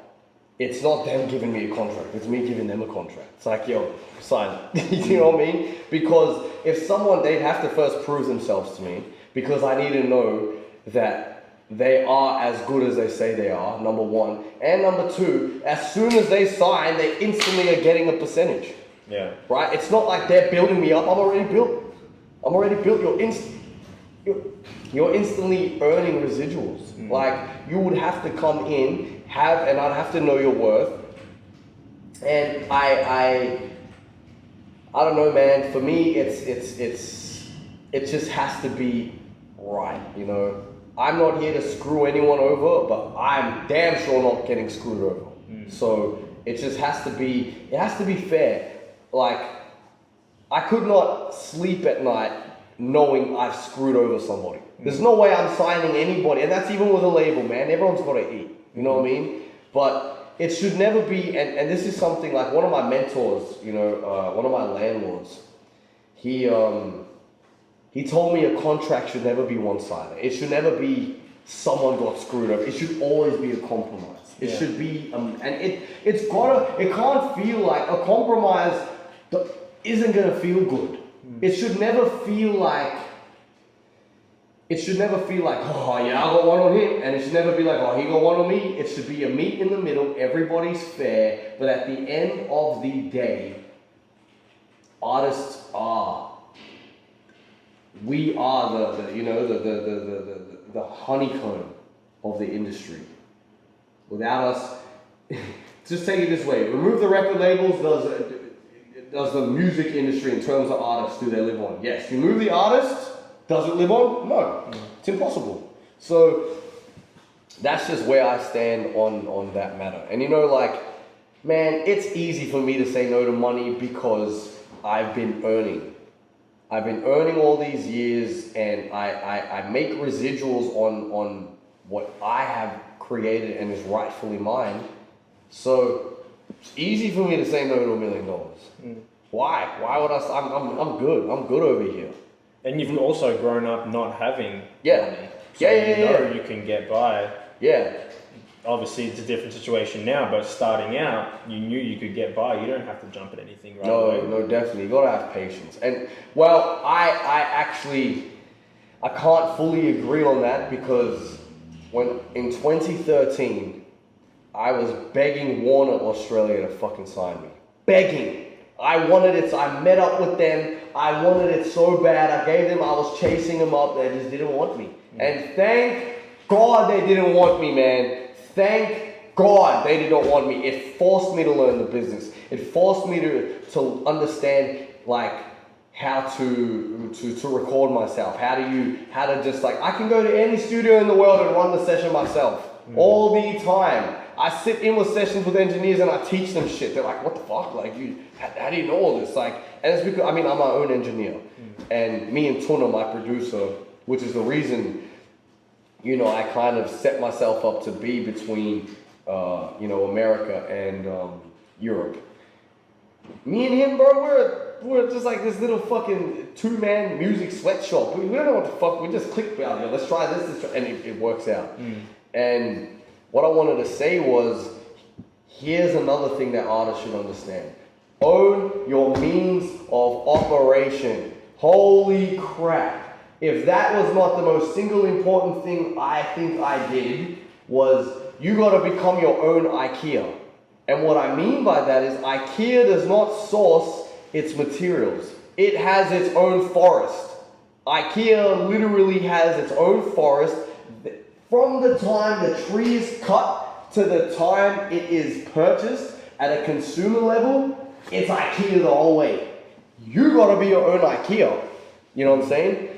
it's not them giving me a contract, it's me giving them a contract. It's like, yo, sign it. You know what I mean? Because if someone, they'd have to first prove themselves to me, because I need to know that they are as good as they say they are, number one. And number two, as soon as they sign, they instantly are getting a percentage. Yeah. Right? It's not like they're building me up. I'm already built. You're instantly earning residuals. Like, you would have to come in, and I'd have to know your worth. And I don't know, man. For me, it just has to be right, you know. I'm not here to screw anyone over, but I'm damn sure not getting screwed over. So it just has to be fair. Like, I could not sleep at night knowing I've screwed over somebody. There's no way I'm signing anybody, and that's even with a label, man. Everyone's got to eat, you know what I mean? But it should never be, and this is something like one of my mentors, you know, one of my landlords, he told me a contract should never be one-sided. It should never be someone got screwed over. It should always be a compromise. It should be, and it can't feel like a compromise isn't gonna feel good. It should never feel like, oh yeah, I got one on him, and it should never be like, oh, he got one on me. It should be a meet in the middle, everybody's fair, but at the end of the day, artists we are the honeycomb of the industry. Without us, just take it this way, remove the record labels, does the music industry in terms of artists, do they live on? Yes. You move the artist, does it live on? No. It's impossible. So that's just where I stand on that matter. And you know, like, man, it's easy for me to say no to money because I've been earning all these years, and I make residuals on what I have created and is rightfully mine. So it's easy for me to say no to $1 million. Why? Why would I? I'm good. I'm good over here. And you've also grown up not having money. So you can get by. Yeah. Obviously, it's a different situation now, but starting out, you knew you could get by. You don't have to jump at anything right away. No, definitely. You gotta have patience. And, well, I can't fully agree on that, because when in 2013, I was begging Warner Australia to fucking sign me. Begging. I wanted it, so I met up with them. I wanted it so bad. I was chasing them up. They just didn't want me. And thank God they didn't want me, man. Thank God they did not want me. It forced me to learn the business. It forced me to understand, like, how to record myself. How to just, like, I can go to any studio in the world and run the session myself. All the time. I sit in with sessions with engineers and I teach them shit. They're like, what the fuck? Like, how do you know all this? Like, and it's because, I'm my own engineer. And me and Tuna, my producer, which is the reason, you know, I kind of set myself up to be between, America and Europe. Me and him, bro, we're just like this little fucking two-man music sweatshop. We don't know what the fuck, we just click out here. Let's try this, and it works out. And what I wanted to say was, here's another thing that artists should understand. Own your means of operation. Holy crap. If that was not the most single important thing I think I did, was you gotta become your own IKEA. And what I mean by that is IKEA does not source its materials. It has its own forest. IKEA literally has its own forest. From the time the tree is cut to the time it is purchased at a consumer level, it's IKEA the whole way. You gotta be your own IKEA. You know what I'm saying?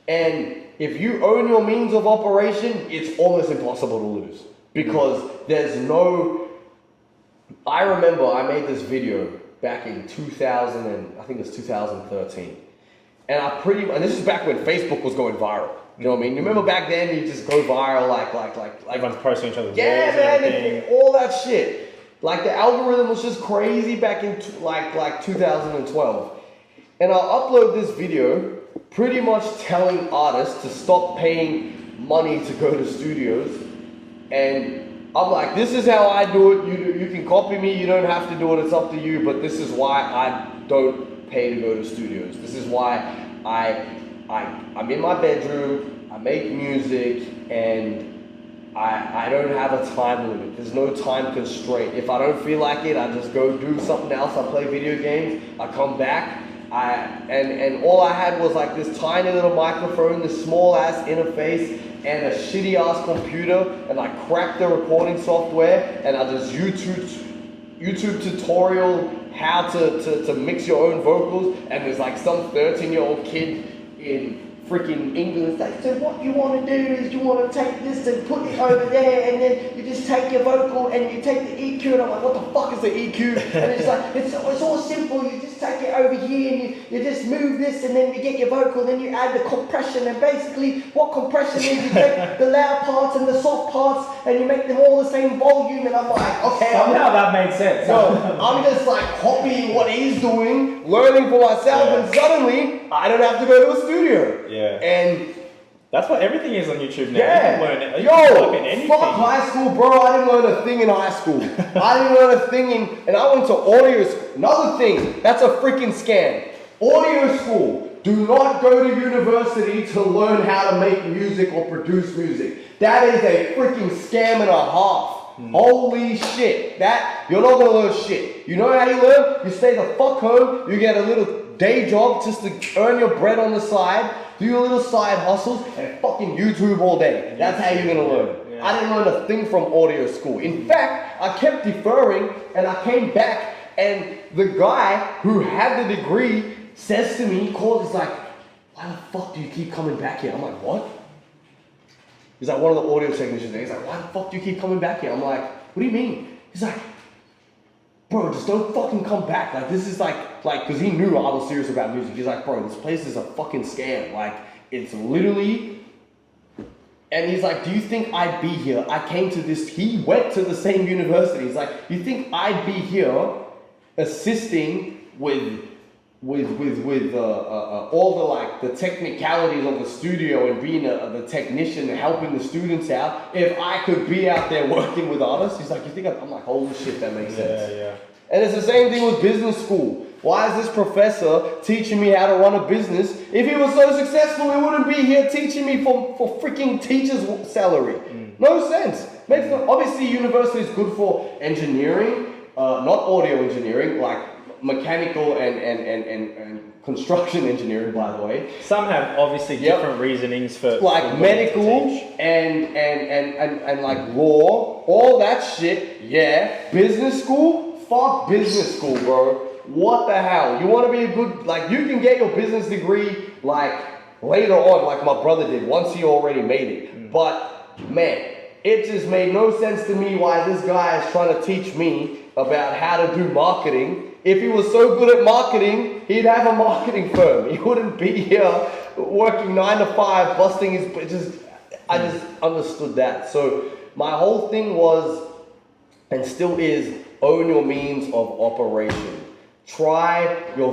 And if you own your means of operation, it's almost impossible to lose. Because there's no... I remember I made this video back in 2013. And this is back when Facebook was going viral. You know what I mean? You remember back then, you just go viral like everyone's posting each other's yeah, walls man, and everything. all that shit. Like, the algorithm was just crazy back in like 2012. and I'll upload this video pretty much telling artists to stop paying money to go to studios, and I'm like, this is how I do it. You can copy me. You don't have to do it. It's up to you. But this is why I don't pay to go to studios. This is why I'm in my bedroom. I make music, and I don't have a time limit. There's no time constraint. If I don't feel like it, I just go do something else. I play video games. I come back. And all I had was like this tiny little microphone, this small ass interface, and a shitty ass computer, and I cracked the recording software, and I just YouTube tutorial how to mix your own vocals, and there's like some 13-year-old kid in freaking England. It's like, so what you want to do is you want to take this and put it over there, and then you just take your vocal and you take the EQ, and I'm like, what the fuck is the EQ? And it's like, it's all simple. You just take it over here and you just move this, and then you get your vocal, then you add the compression, and basically what compression is, you take the loud parts and the soft parts and you make them all the same volume, and I'm like, okay. Somehow that made sense. So I'm just like copying what he's doing, learning for myself, and suddenly I don't have to go to a studio. Yeah. And that's what everything is on YouTube now. yeah. You can learn it. You Yo, can type in anything. fuck high school, bro. I didn't learn a thing in high school. I didn't learn a thing and I went to audio school. Another thing, that's a freaking scam. Audio school. Do not go to university to learn how to make music or produce music. That is a freaking scam and a half. Holy shit. That, you're not gonna learn shit. You know how you learn? You stay the fuck home, you get a little day job just to earn your bread on the side, do your little side hustles, and fucking YouTube all day. That's how you're gonna learn. Yeah. I didn't learn a thing from audio school. In fact, I kept deferring, and I came back, and the guy who had the degree says to me, he calls, he's like, why the fuck do you keep coming back here? I'm like, what? He's like, one of the audio technicians there. He's like, why the fuck do you keep coming back here? I'm like, what do you mean? He's like, bro, just don't fucking come back. Like, this is like, because he knew I was serious about music. He's like, bro, this place is a fucking scam. Like, it's literally, and he's like, do you think I'd be here? I came to this, he went to the same university. He's like, you think I'd be here assisting with all the like the technicalities of the studio and being the technician and helping the students out if I could be out there working with artists? He's like, you think I'm like, holy shit, that makes sense. Yeah. And it's the same thing with business school. Why is this professor teaching me how to run a business? If he was so successful, he wouldn't be here teaching me for freaking teacher's salary. No sense. Makes no, obviously university is good for engineering, not audio engineering, like mechanical and construction engineering, by the way. Some have obviously different reasonings for like medical and like law, all that shit. Yeah, business school. Fuck business school, bro. What the hell? You want to be a good, like, you can get your business degree like later on, like my brother did, once he already made it. But man, it just made no sense to me why this guy is trying to teach me about how to do marketing. If he was so good at marketing, he'd have a marketing firm. He wouldn't be here working 9 to 5, busting his, I just understood that. So my whole thing was, and still is, own your means of operation. Try your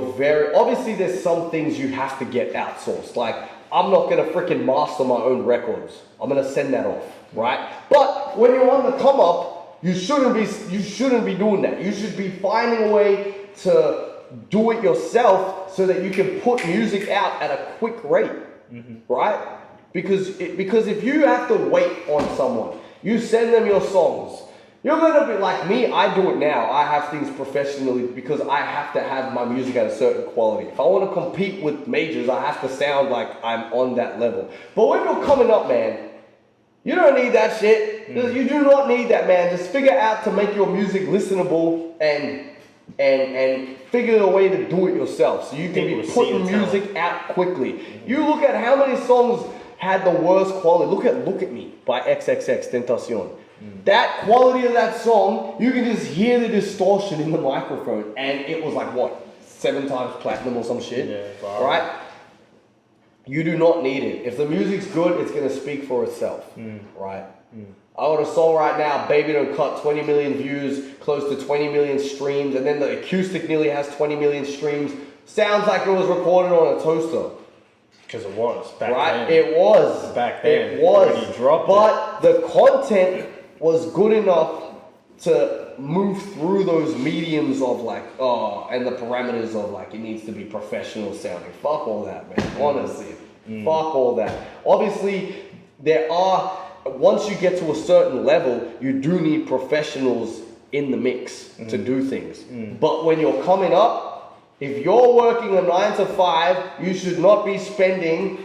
obviously there's some things you have to get outsourced. Like, I'm not gonna freaking master my own records. I'm gonna send that off, right? But when you're on the come up, you shouldn't be doing that. You should be finding a way to do it yourself so that you can put music out at a quick rate, right? Because if you have to wait on someone, you send them your songs, you're gonna be like me. I do it now. I have things professionally because I have to have my music at a certain quality. If I want to compete with majors, I have to sound like I'm on that level. But when you're coming up, man, you don't need that shit. You do not need that, man. Just figure out to make your music listenable and figure a way to do it yourself so you can be putting music out quickly. You look at how many songs had the worst quality. Look at Me by XXX Tentacion. That quality of that song, you can just hear the distortion in the microphone, and it was like what, 7 times platinum or some shit, right? You do not need it. If the music's good, it's gonna speak for itself, right? I got a song right now, Baby Don't Cut, 20 million views, close to 20 million streams, and then the acoustic nearly has 20 million streams. sounds like it was recorded on a toaster. Because it was back Right? then. It was. Back then. It was. When you dropped but the content was good enough to move through those mediums of like, and the parameters of like, it needs to be professional sounding. Fuck all that, man. Honestly. Fuck all that. Obviously, once you get to a certain level, you do need professionals in the mix to do things. But when you're coming up, if you're working a 9 to 5, you should not be spending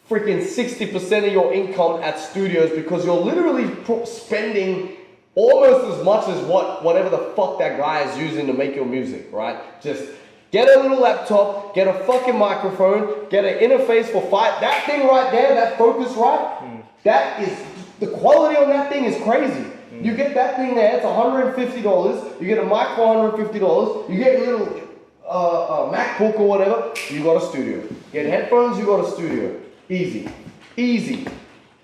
freaking 60% of your income at studios, because you're literally spending almost as much as whatever the fuck that guy is using to make your music, right? Just get a little laptop, get a fucking microphone, get an interface for that thing right there, that Focusrite, that is, the quality on that thing is crazy. You get that thing there, it's $150, you get a mic for $150, you get a little MacBook or whatever, you got a studio. Get headphones, you got a studio. Easy.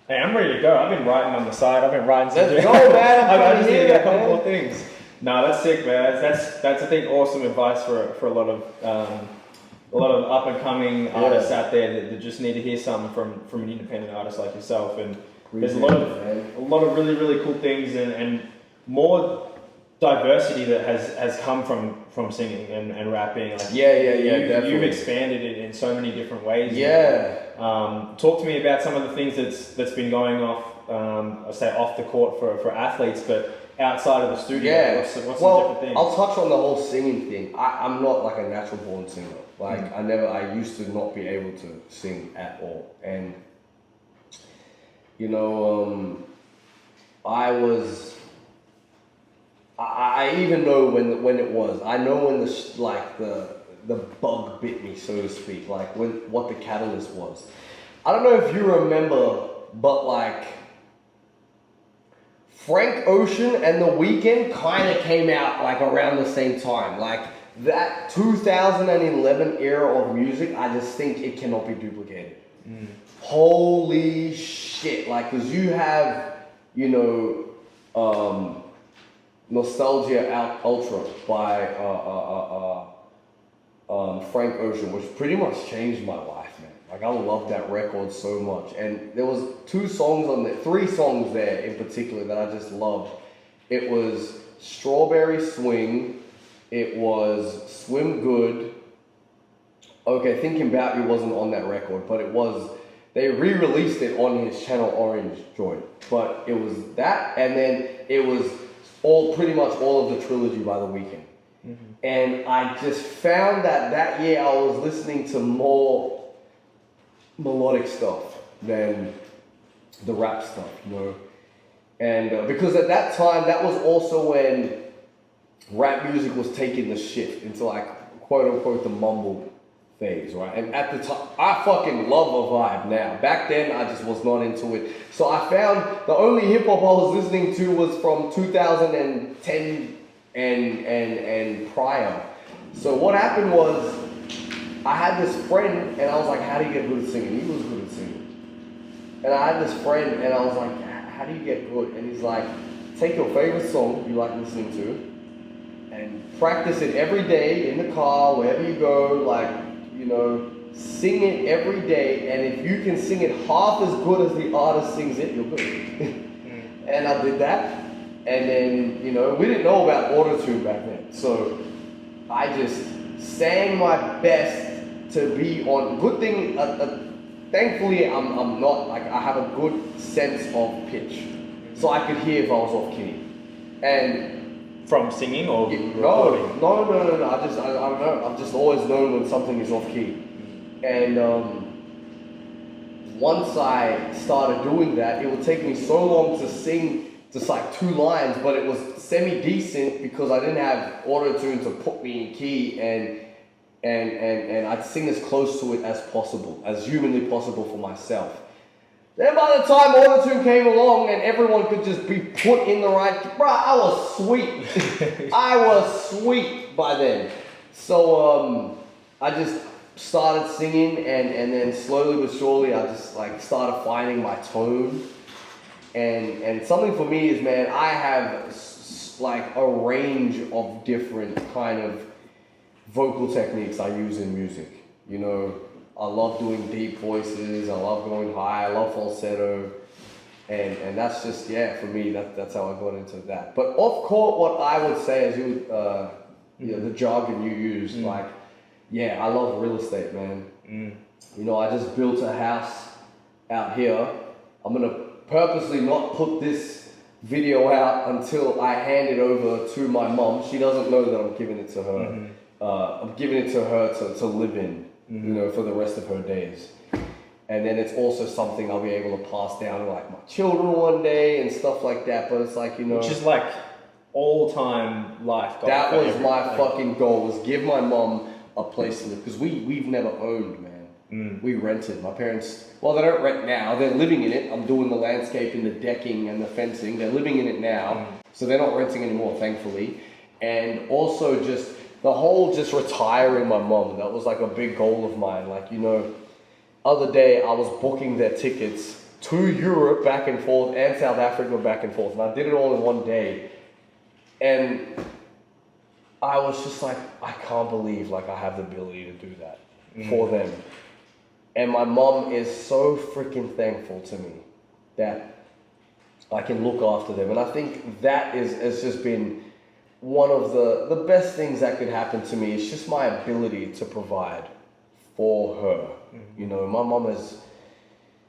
Hey, I'm ready to go. I've been writing on the side. I've been writing some. Let's go, man. I just need to get a couple man. more things. No, that's sick, man. That's I think awesome advice for a lot of up and coming artists out there that just need to hear something from an independent artist like yourself. And there's a lot of really really cool things and more diversity that has come from singing and rapping. Like Definitely. You've expanded it in so many different ways. Yeah. Talk to me about some of the things that's been going off, say off the court for athletes, but outside of the studio. Yeah. What's some different things? I'll touch on the whole singing thing. I'm not like a natural born singer. Like I used to not be able to sing at all, and I even know when it was. I know when the bug bit me, so to speak. Like what the catalyst was. I don't know if you remember, but like Frank Ocean and The Weeknd kind of came out like around the same time. Like that 2011 era of music, I just think it cannot be duplicated. Holy shit! Like, cause you have, Nostalgia Ultra by Frank Ocean, which pretty much changed my life, man. Like I love that record so much, and there was 3 songs there in particular that I just loved. It was Strawberry Swing, it was Swim Good. Okay, Thinking About You wasn't on that record, but they re-released it on his Channel Orange joint. But it was that, and then it was pretty much all of the trilogy by The Weeknd. And I just found that year I was listening to more melodic stuff than the rap stuff, And because at that time, that was also when rap music was taking the shift into like, quote unquote, the mumble phase, right? And at the time, I fucking love a vibe now. Back then, I just was not into it. So I found the only hip hop I was listening to was from 2010 and prior. So what happened was, I had this friend, and I was like, how do you get good at singing? He was good at singing. And I had this friend, and I was like, how do you get good? And he's like, take your favorite song you like listening to, and practice it every day in the car, wherever you go, like, sing it every day, and if you can sing it half as good as the artist sings it, you're good. And I did that, and then, we didn't know about auto-tune back then, so I just sang my best to be on. Good thing, thankfully, I'm not, like, I have a good sense of pitch, so I could hear if I was off key. And from singing or recording? No. I don't know. I've just always known when something is off key. And once I started doing that, it would take me so long to sing just like 2 lines, but it was semi-decent because I didn't have auto-tune to put me in key, and I'd sing as close to it as possible, as humanly possible for myself. Then by the time auto-tune came along and everyone could just be put in the right... Bro, I was sweet. I was sweet by then. So I just started singing, and then slowly but surely I just like started finding my tone. And something for me is, man, I have like a range of different kind of vocal techniques I use in music. You know, I love doing deep voices, I love going high, I love falsetto. And that's just, yeah, for me, that's how I got into that. But off court, what I would say is you know, the jargon you use, like, yeah, I love real estate, man. You know, I just built a house out here. I'm gonna purposely not put this video out until I hand it over to my mom. She doesn't know that I'm giving it to her. I'm giving it to her to live in, you know, for the rest of her days. And then it's also something I'll be able to pass down to like my children one day and stuff like that. But it's like, you know, which is like all-time life goal. That was my fucking goal, was give my mom a place to live, because we've never owned, man. We rented. My parents, well, they don't rent now. They're living in it. I'm doing the landscaping, the decking, and the fencing. They're living in it now, so they're not renting anymore, thankfully. And also just the whole just retiring my mom. That was like a big goal of mine. Like, you know, other day I was booking their tickets to Europe back and forth and South Africa back and forth, and I did it all in one day. And I was just like, I can't believe like I have the ability to do that for them. And my mom is so freaking thankful to me that I can look after them. And I think that has just been one of the best things that could happen to me. It's just my ability to provide for her. You know, my mom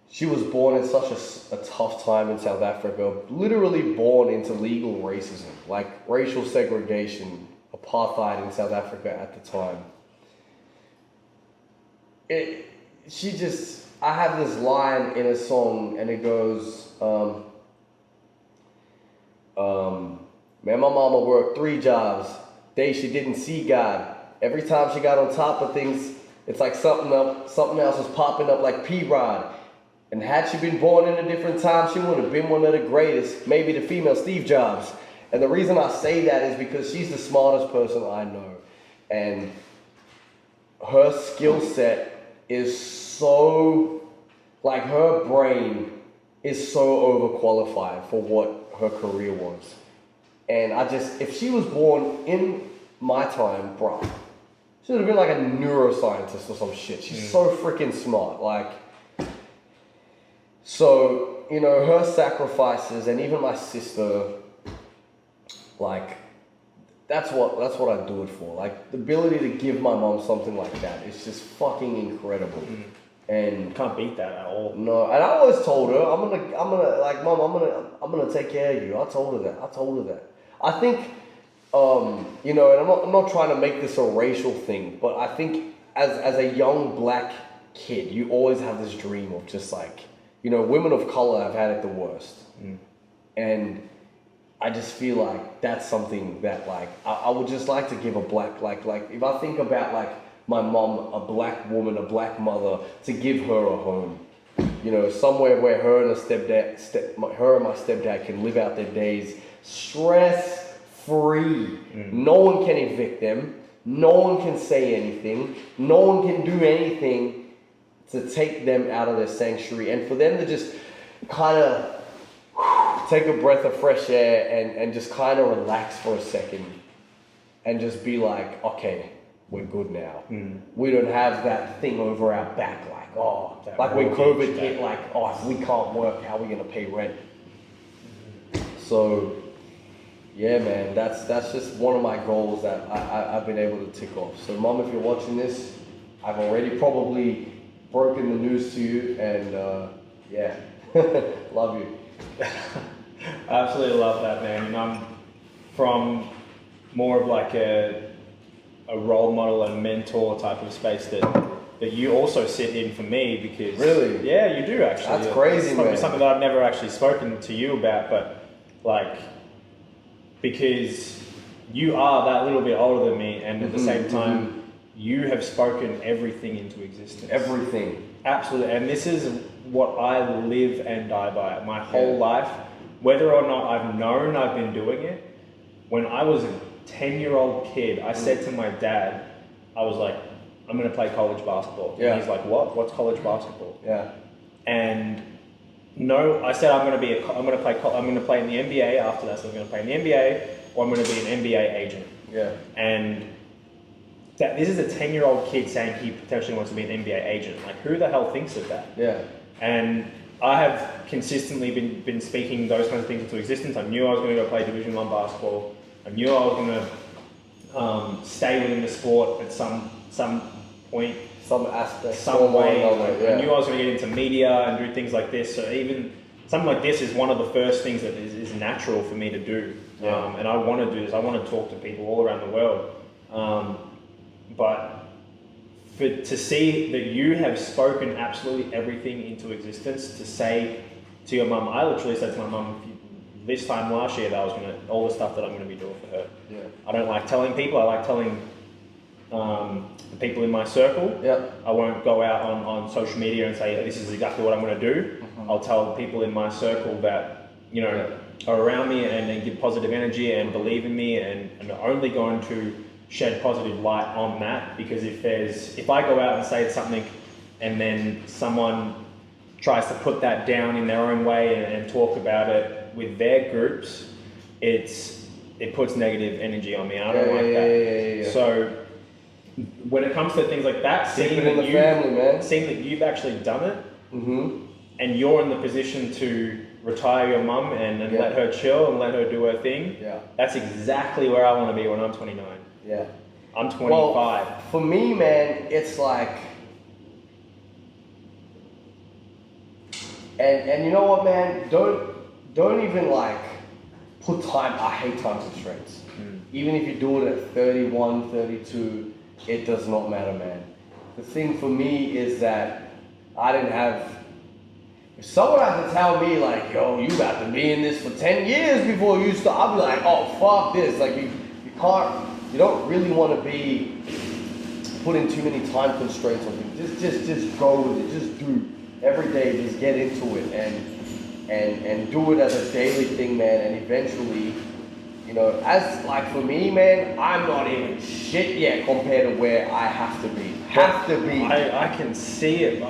she was born in such a tough time in South Africa, literally born into legal racism, like racial segregation, apartheid in South Africa at the time. I have this line in a song and it goes, man, my mama worked 3 jobs, days she didn't see God. Every time she got on top of things, it's like something else was popping up like P-Rod. And had she been born in a different time, she would have been one of the greatest, maybe the female Steve Jobs. And the reason I say that is because she's the smartest person I know. And her skill set is so, like her brain is so overqualified for what her career was. And if she was born in my time, bro, she would have been like a neuroscientist or some shit. She's so freaking smart. Like, so, you know, her sacrifices, and even my sister, like, that's what I do it for. Like, the ability to give my mom something like that is just fucking incredible. And can't beat that at all. No, and I always told her, I'm gonna like, Mom, I'm gonna take care of you. I told her that. I think, you know, and I'm not trying to make this a racial thing, but I think as a young black kid, you always have this dream of just like, you know, women of color have had it the worst. And I just feel like that's something that like, I would just like to give a black, like if I think about like my mom, a black woman, a black mother, to give her a home, you know, somewhere where her and my stepdad can live out their days stress-free. No one can evict them. No one can say anything. No one can do anything to take them out of their sanctuary, and for them to just kind of take a breath of fresh air and just kind of relax for a second and just be like, okay, we're good now. We don't have that thing over our back like, oh, like when COVID hit, like, oh, if we can't work, how are we going to pay rent? So, yeah, man, that's just one of my goals that I've been able to tick off. So, Mom, if you're watching this, I've already probably broken the news to you, and yeah, love you. I absolutely love that, man. And I'm from more of like a role model and mentor type of space that you also sit in for me, because really, yeah, you do actually. That's crazy, man. It's something that I've never actually spoken to you about, but like, because you are that little bit older than me, and at the same time, you have spoken everything into existence. Everything. Absolutely. And this is what I live and die by. My whole life, whether or not I've known I've been doing it, when I was a 10-year-old kid, I said to my dad, I was like, I'm going to play college basketball. Yeah. And he's like, what? What's college basketball? Yeah. And no, I said I'm going to play in the NBA after that. So I'm going to play in the NBA, or I'm going to be an NBA agent. Yeah. And that this is a 10-year-old kid saying he potentially wants to be an NBA agent. Like, who the hell thinks of that? Yeah. And I have consistently been speaking those kinds of things into existence. I knew I was going to go play Division 1 basketball. I knew I was going to stay within the sport at some point, some aspect, some way. Yeah. I knew I was going to get into media and do things like this. So even something like this is one of the first things that is natural for me to do. Yeah. And I want to do this. I want to talk to people all around the world. But to see that you have spoken absolutely everything into existence, to say to your mum, I literally said to my mum this time last year that I was going to, all the stuff that I'm going to be doing for her. Yeah. I don't like telling people, I like telling the people in my circle. Yeah. I won't go out on social media and say, this is exactly what I'm going to do. Mm-hmm. I'll tell people in my circle that, you know, are around me and give positive energy and believe in me and are only going to shed positive light on that, because if I go out and say something and then someone tries to put that down in their own way and talk about it with their groups, it puts negative energy on me. I don't like that. Yeah. So when it comes to things like that, seeing that you've actually done it, mm-hmm. and you're in the position to retire your mum and let her chill and let her do her thing, that's exactly where I want to be when I'm 29. Yeah. I'm 25. Well, for me, man, it's like, and you know what, man? Don't even like put time. I hate time constraints. Even if you do it at 31, 32, it does not matter, man. The thing for me is that I didn't have. If someone had to tell me like, yo, you got to be in this for 10 years before you start, I'll be like, oh, fuck this. Like you can't. You don't really want to be putting too many time constraints on things. Just go with it. Just do every day. Just get into it and do it as a daily thing, man. And eventually, you know, as like for me, man, I'm not even shit yet compared to where I have to be. I can see it.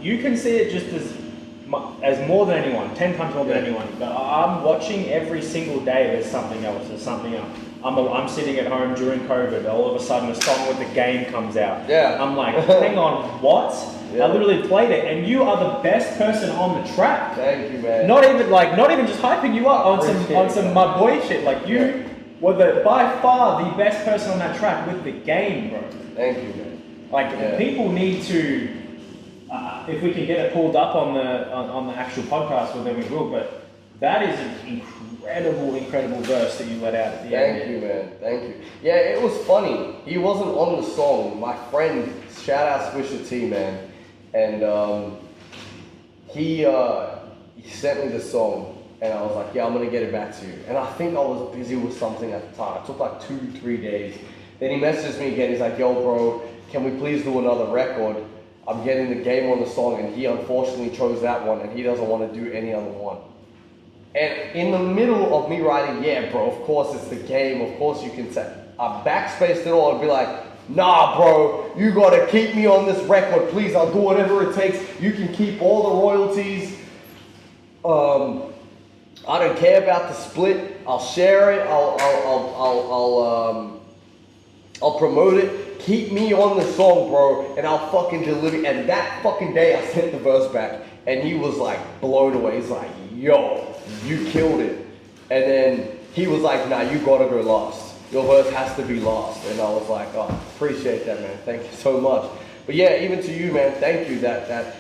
You can see it just as more than anyone, 10 times more than anyone. But I'm watching every single day. There's something else. I'm sitting at home during COVID. All of a sudden, a song with the game comes out. Yeah. I'm like, hang on, what? Yeah. I literally played it, and you are the best person on the track. Thank you, man. Not even just hyping you up on some my boy shit. Like you were by far the best person on that track with the game, bro. Thank you, man. Like people need to. If we can get it pulled up on the actual podcast, well then we will. But that is an incredible verse that you let out at the end. Thank you, man. Thank you. Yeah, it was funny. He wasn't on the song. My friend, shout out Swisher T, man, and he sent me the song, and I was like, yeah, I'm gonna get it back to you. And I think I was busy with something at the time. It took like 2-3 days. Then he messages me again. He's like, yo, bro, can we please do another record? I'm getting the game on the song, and he unfortunately chose that one, and he doesn't want to do any other one. And in the middle of me writing, yeah, bro, of course it's the game, of course you can say, I backspaced it all and be like, nah, bro, you gotta keep me on this record, please, I'll do whatever it takes, you can keep all the royalties, I don't care about the split, I'll share it, I'll promote it, keep me on the song, bro, and I'll fucking deliver. And that fucking day I sent the verse back, and he was like blown away, he's like, yo, you killed it. And then he was like, nah, you gotta go last. Your verse has to be last. And I was like, oh, appreciate that, man. Thank you so much. But yeah, even to you, man, thank you. That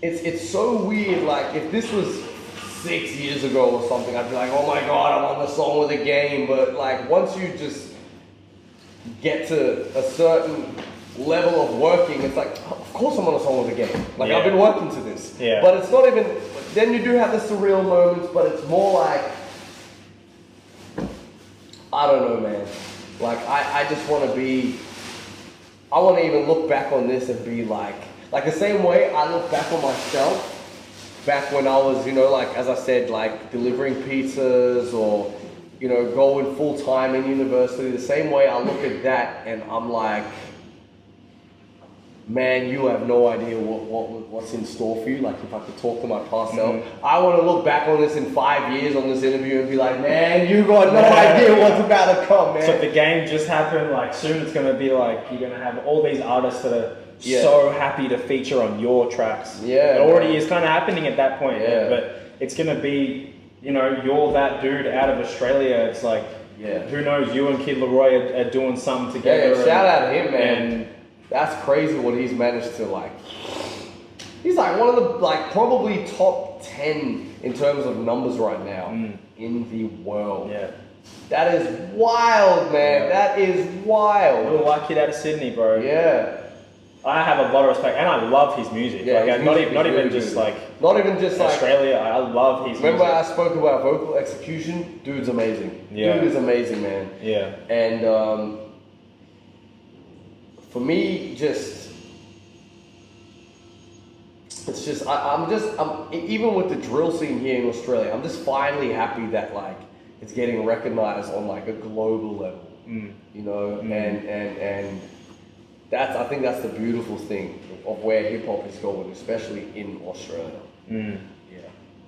it's so weird. Like if this was 6 years ago or something, I'd be like, oh my God, I'm on the song with the game. But like once you just get to a certain level of working, it's like, of course I'm on a song with the game. Like I've been working to this. Yeah. But it's not even, then you do have the surreal moments, but it's more like, I don't know, man. Like I just want to be, I want to even look back on this and be like the same way I look back on myself, back when I was, you know, like, as I said, like delivering pizzas or, you know, going full time in university, the same way I look at that and I'm like, man, you have no idea what's in store for you. Like if I could talk to my past self, I want to look back on this in 5 years on this interview and be like, man, you got no idea what's about to come, man. So if the game just happened, like soon it's gonna be like you're gonna have all these artists that are so happy to feature on your tracks. Yeah, it already is kind of happening at that point. Yeah. But it's gonna be, you know, you're that dude out of Australia. It's like, who knows? You and Kid Leroy are doing something together. Yeah, shout out to him, man. And that's crazy what he's managed to like. He's like one of the like probably top 10 in terms of numbers right now in the world. Yeah. That is wild, man. That is wild. Little white kid out of Sydney, bro. Yeah. I have a lot of respect, and I love his music. Yeah, like, not even just like Australia. I love his Remember music. I spoke about vocal execution? Dude's amazing. Yeah. Dude is amazing, man. Yeah. And for me, it's just I'm even with the drill scene here in Australia, I'm just finally happy that like it's getting recognized on like a global level. You know, and I think that's the beautiful thing of where hip hop is going, especially in Australia.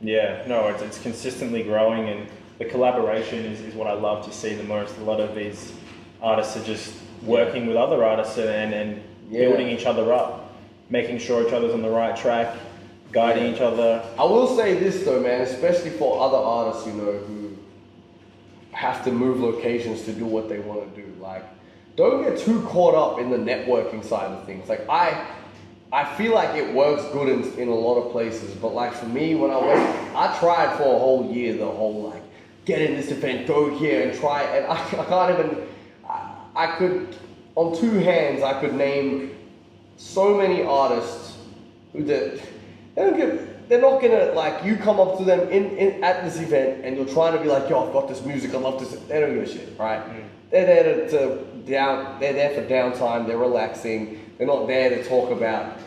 Yeah, no, it's consistently growing, and the collaboration is what I love to see the most. A lot of these artists are just working with other artists and building each other up, making sure each other's on the right track, guiding each other. I will say this though, man, especially for other artists, you know, who have to move locations to do what they want to do. Like, don't get too caught up in the networking side of things. Like I feel like it works good in a lot of places, but like for me, when I tried for a whole year, the whole like, get in this event, go here and try, and I can't even, I could, on two hands, I could name so many artists who they're not gonna, like, you come up to them at this event and you're trying to be like, yo, I've got this music, I love this, they don't give a shit, right? They're there they're there for downtime, they're relaxing, they're not there to talk about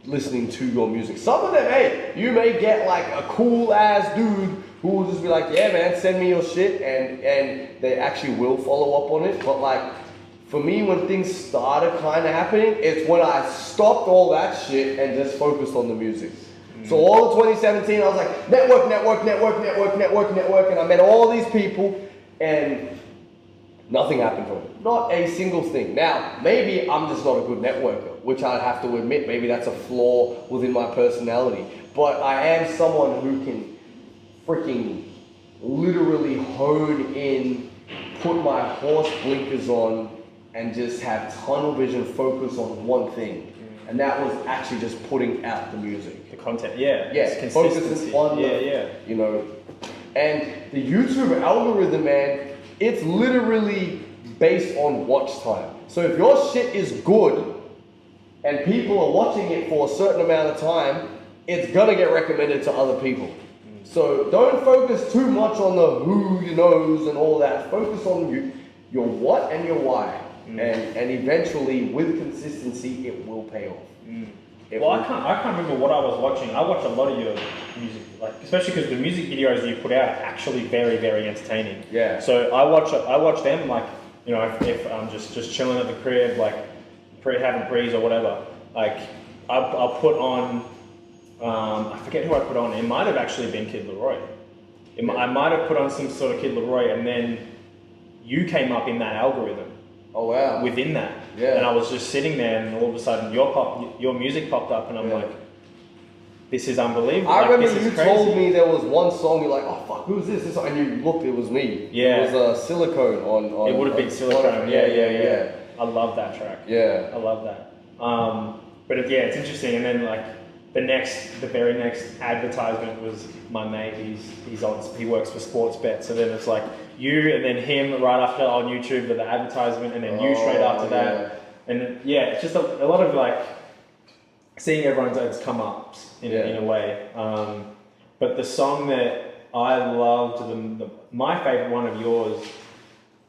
listening to your music. Some of them, hey, you may get like a cool ass dude who will just be like, yeah man, send me your shit, and they actually will follow up on it. But like, for me, when things started kind of happening, it's when I stopped all that shit and just focused on the music. So all of 2017, I was like, network, and I met all these people, and nothing happened from it. Not a single thing. Now, maybe I'm just not a good networker, which I have to admit, maybe that's a flaw within my personality. But I am someone who can freaking literally hone in, put my horse blinkers on, and just have tunnel vision focus on one thing. And that was actually just putting out the music. The content, Yeah, focusing on you know. And the YouTube algorithm, man, it's literally based on watch time. So if your shit is good and people are watching it for a certain amount of time, it's gonna get recommended to other people. So don't focus too much on the who, you knows, and all that. Focus on your what and your why. And eventually, with consistency, it will pay off. I can't remember what I was watching. I watch a lot of your music, like especially because the music videos you put out are actually very, very entertaining. Yeah. So I watch them, like, you know, if I'm just chilling at the crib, like having prees or whatever. Like I'll put on, I forget who I put on. It might have actually been Kid Leroy. I might have put on some sort of Kid Leroy, and then you came up in that algorithm. Oh wow! Within that, yeah. And I was just sitting there, and all of a sudden, your music popped up, and I'm like, "This is unbelievable." I remember this you told me there was one song. You're like, "Oh fuck, who's this?" And you looked, it was me. Yeah, it was Silicone on. It would have been Silicone. Yeah. I love that track. Yeah, I love that. But it's interesting. And then like the very next advertisement was my mate. He works for Sportsbet. So then it's like you and then him right after on YouTube with the advertisement, and then you straight after that. And it's just a lot of like seeing everyone's come up in a way. But the song that I loved, my favorite one of yours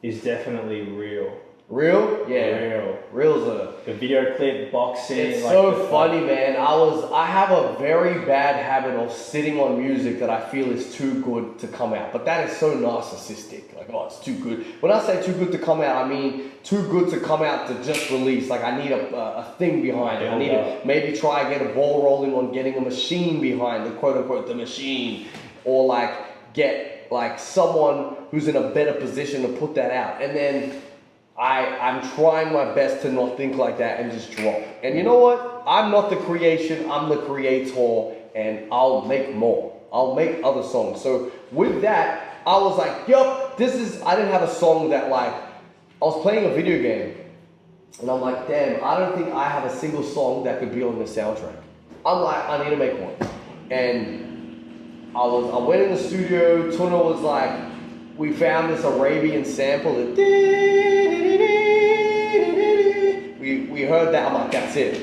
is definitely Real. Real? Yeah. Real. Real's a... The video clip, boxing. It's like so funny, man. I have a very bad habit of sitting on music that I feel is too good to come out. But that is so narcissistic. Like, oh, it's too good. When I say too good to come out, I mean too good to come out to just release. Like, I need a thing behind it. I need to maybe try and get a ball rolling on getting a machine behind the quote-unquote the machine. Or like get like someone who's in a better position to put that out. And then I'm trying my best to not think like that and just drop. And you know what? I'm not the creation, I'm the creator, and I'll make more. I'll make other songs. So with that, I was like, yup, I didn't have a song that like, I was playing a video game, and I'm like, damn, I don't think I have a single song that could be on the soundtrack. I'm like, I need to make one. And I went in the studio, Tuna was like, we found this Arabian sample that we heard that, I'm like, that's it.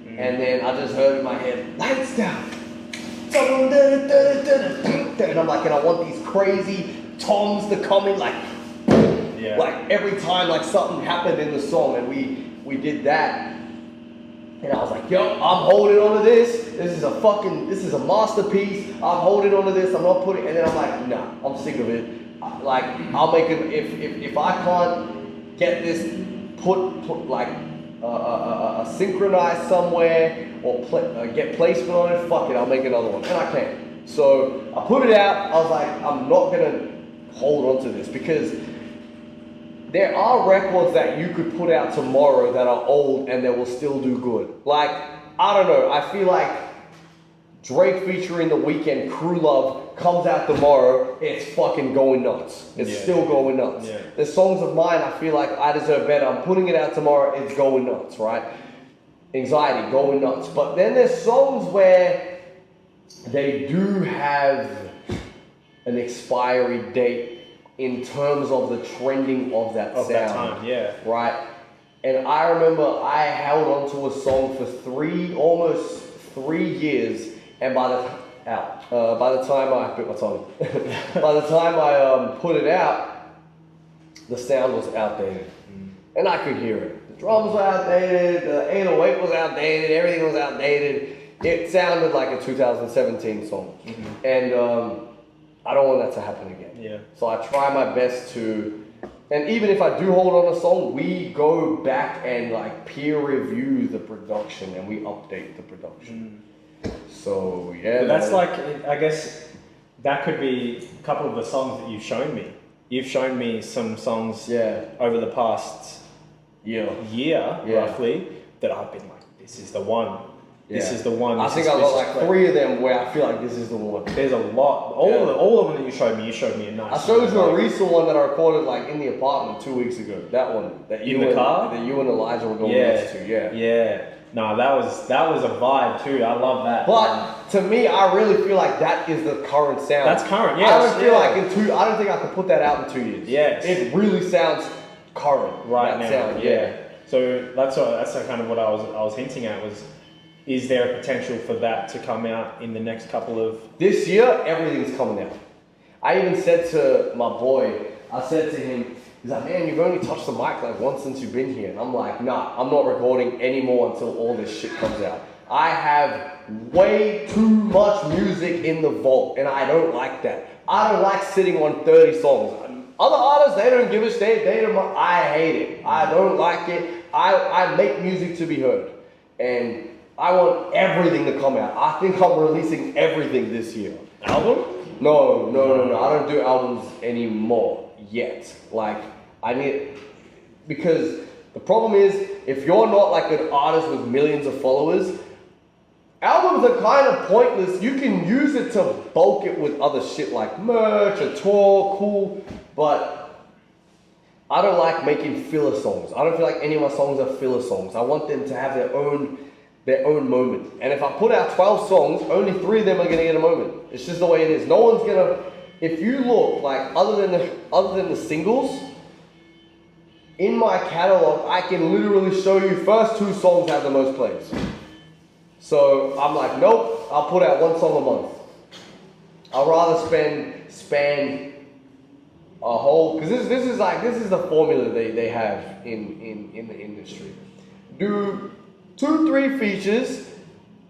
And then I just heard in my head, lights down. And I'm like, and I want these crazy toms to come in like every time like something happened in the song, and we did that. And I was like, yo, I'm holding on to this. This is a masterpiece. I'm holding on to this. I'm not putting, and then I'm like, nah, I'm sick of it. Like, I'll make it, if I can't get this put like synchronized somewhere or get placement on it, fuck it, I'll make another one. And I can't. So I put it out. I was like, I'm not gonna hold on to this, because there are records that you could put out tomorrow that are old and that will still do good. Like, I don't know, I feel like Drake featuring The Weeknd, Crew Love, comes out tomorrow, it's fucking going nuts. It's still going nuts. Yeah. There's songs of mine, I feel like I deserve better. I'm putting it out tomorrow, it's going nuts, right? Anxiety, going nuts. But then there's songs where they do have an expiry date in terms of the trending of that sound. That time, yeah. Right? And I remember I held on to a song for almost 3 years, and by the time I bit my tongue, by the time I put it out, the sound was outdated, and I could hear it. The drums were outdated, the 808 was outdated, everything was outdated. It sounded like a 2017 song, and I don't want that to happen again. Yeah. So I try my best to, and even if I do hold on a song, we go back and like peer review the production and we update the production. So yeah. But that's like, I guess that could be a couple of the songs that you've shown me. You've shown me some songs over the past year roughly that I've been like, this is the one. This is the one. I think I got like 3 of them where I feel like this is the one. There's a lot. All of them that you showed me a nice. I showed you a recent one that I recorded like in the apartment 2 weeks ago. That one. That you in the car? That you and Elijah were going nuts to. Yeah. Yeah. No, that was a vibe too. I love that. But to me, I really feel like that is the current sound. That's current, yeah. I don't feel like I don't think I could put that out in 2 years. Yes. It really sounds current right now. Sound, So that's kind of what I was hinting at was, is there a potential for that to come out in the next couple of... This year, everything's coming out. I even said to my boy, I said to him, he's like, man, you've only touched the mic like once since you've been here. And I'm like, nah, I'm not recording anymore until all this shit comes out. I have way too much music in the vault, and I don't like that. I don't like sitting on 30 songs. Other artists, they don't give a shit. I hate it. I don't like it. I make music to be heard. And I want everything to come out. I think I'm releasing everything this year. Album? No. I don't do albums anymore yet. Like, because the problem is, if you're not like an artist with millions of followers, albums are kind of pointless. You can use it to bulk it with other shit like merch, a tour, cool, but I don't like making filler songs. I don't feel like any of my songs are filler songs. I want them to have their own moment. And if I put out 12 songs, only 3 of them are gonna get a moment. It's just the way it is. No one's gonna, if you look, like other than the singles, in my catalog, I can literally show you first 2 songs have the most plays. So I'm like, nope, I'll put out 1 song a month. I'll rather spend a whole, because this is the formula they have in the industry. Do 2-3 features,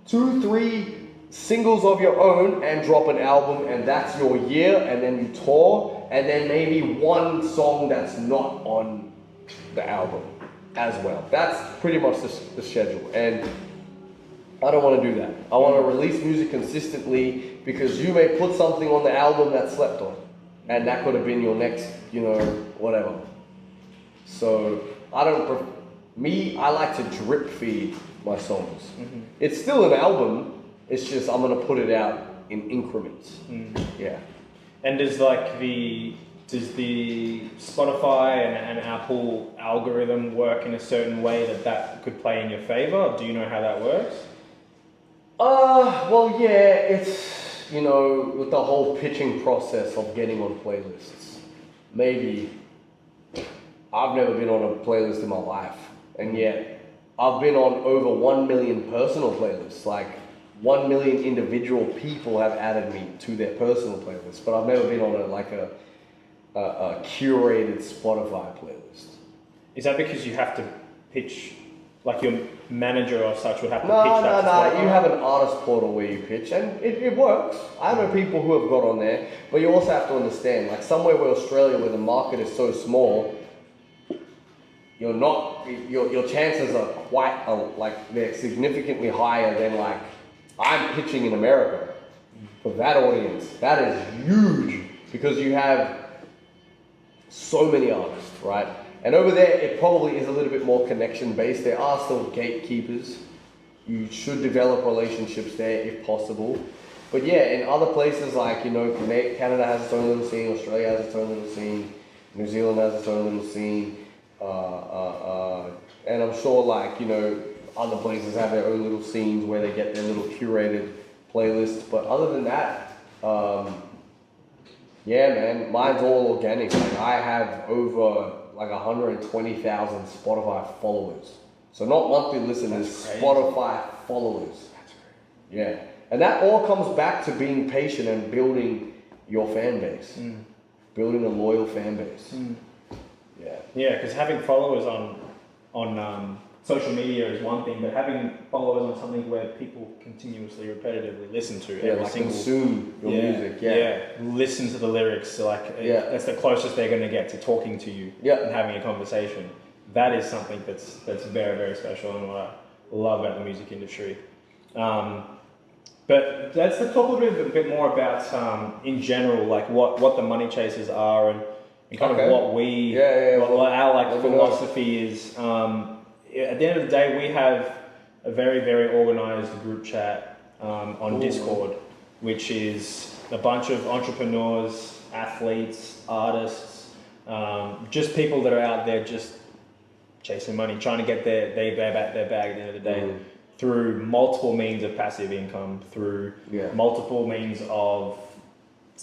2-3 singles of your own, and drop an album, and that's your year. And then you tour, and then maybe one song that's not on the album as well. That's pretty much the schedule, and I don't want to do that. I want to release music consistently, because you may put something on the album that's slept on, and that could have been your next, whatever. So I like to drip feed my songs. Mm-hmm. It's still an album. It's just I'm gonna put it out in increments. Mm. Yeah. And does the Spotify and Apple algorithm work in a certain way that could play in your favor? Do you know how that works? Well, yeah, it's, with the whole pitching process of getting on playlists. Maybe I've never been on a playlist in my life, and yet I've been on over 1 million personal playlists. Like 1 million individual people have added me to their personal playlist, but I've never been on a curated Spotify playlist. Is that because you have to pitch, like your manager or such would have to pitch that to Spotify? No. You have an artist portal where you pitch, and it works. I know people who have got on there, but you also have to understand, like somewhere where Australia, where the market is so small, your chances are they're significantly higher than like I'm pitching in America for that audience. That is huge, because you have so many artists, right? And over there, it probably is a little bit more connection based. There are still gatekeepers. You should develop relationships there if possible. But yeah, in other places like, Canada has its own little scene, Australia has its own little scene, New Zealand has its own little scene, and I'm sure other places have their own little scenes where they get their little curated playlists. But other than that, yeah, man, mine's all organic. Like I have over 120,000 Spotify followers. So not monthly listeners, Spotify followers. That's great. Yeah. And that all comes back to being patient and building your fan base. Mm. Building a loyal fan base. Mm. Yeah. Yeah, because having followers on social media is one thing, but having followers on something where people continuously, repetitively listen to consume your music. Listen to the lyrics. That's the closest they're going to get to talking to you and having a conversation. That is something that's very, very special, and what I love about the music industry. But let's talk a little bit more about in general, like what the money chasers are, and kind of what what our philosophy is. At the end of the day, we have a very, very organized group chat on Discord, which is a bunch of entrepreneurs, athletes, artists, just people that are out there just chasing money, trying to get their bag at the end of the day through multiple means of passive income, through multiple means of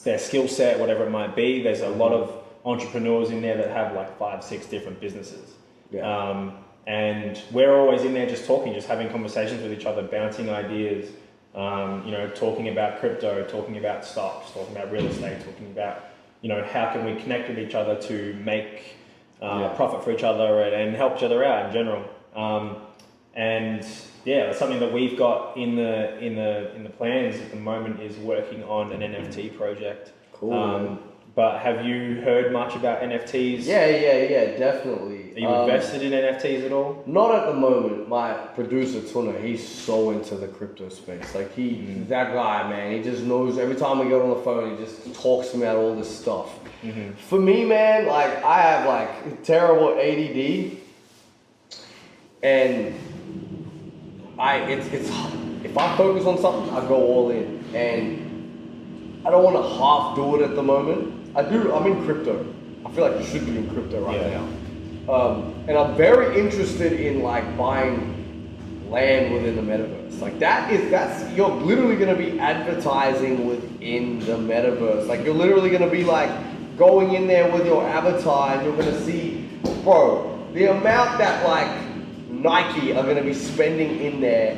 their skill set, whatever it might be. There's a lot of entrepreneurs in there that have 5-6 different businesses. Yeah. And we're always in there just talking, just having conversations with each other, bouncing ideas, talking about crypto, talking about stocks, talking about real estate, talking about, how can we connect with each other to make profit for each other and help each other out in general. That's something that we've got in the plans at the moment, is working on an NFT project. Cool. But have you heard much about NFTs? Yeah, definitely. Are you invested in NFTs at all? Not at the moment. My producer, Tuna, he's so into the crypto space. That guy, man, he just knows. Every time we get on the phone, he just talks to me about all this stuff. Mm-hmm. For me, man, I have terrible ADD, and if I focus on something, I go all in, and I don't want to half do it at the moment. I'm in crypto. I feel like you should be in crypto right now. And I'm very interested in buying land within the metaverse. You're literally going to be advertising within the metaverse. You're literally going to be going in there with your avatar, and you're going to see, bro, the amount that Nike are going to be spending in there.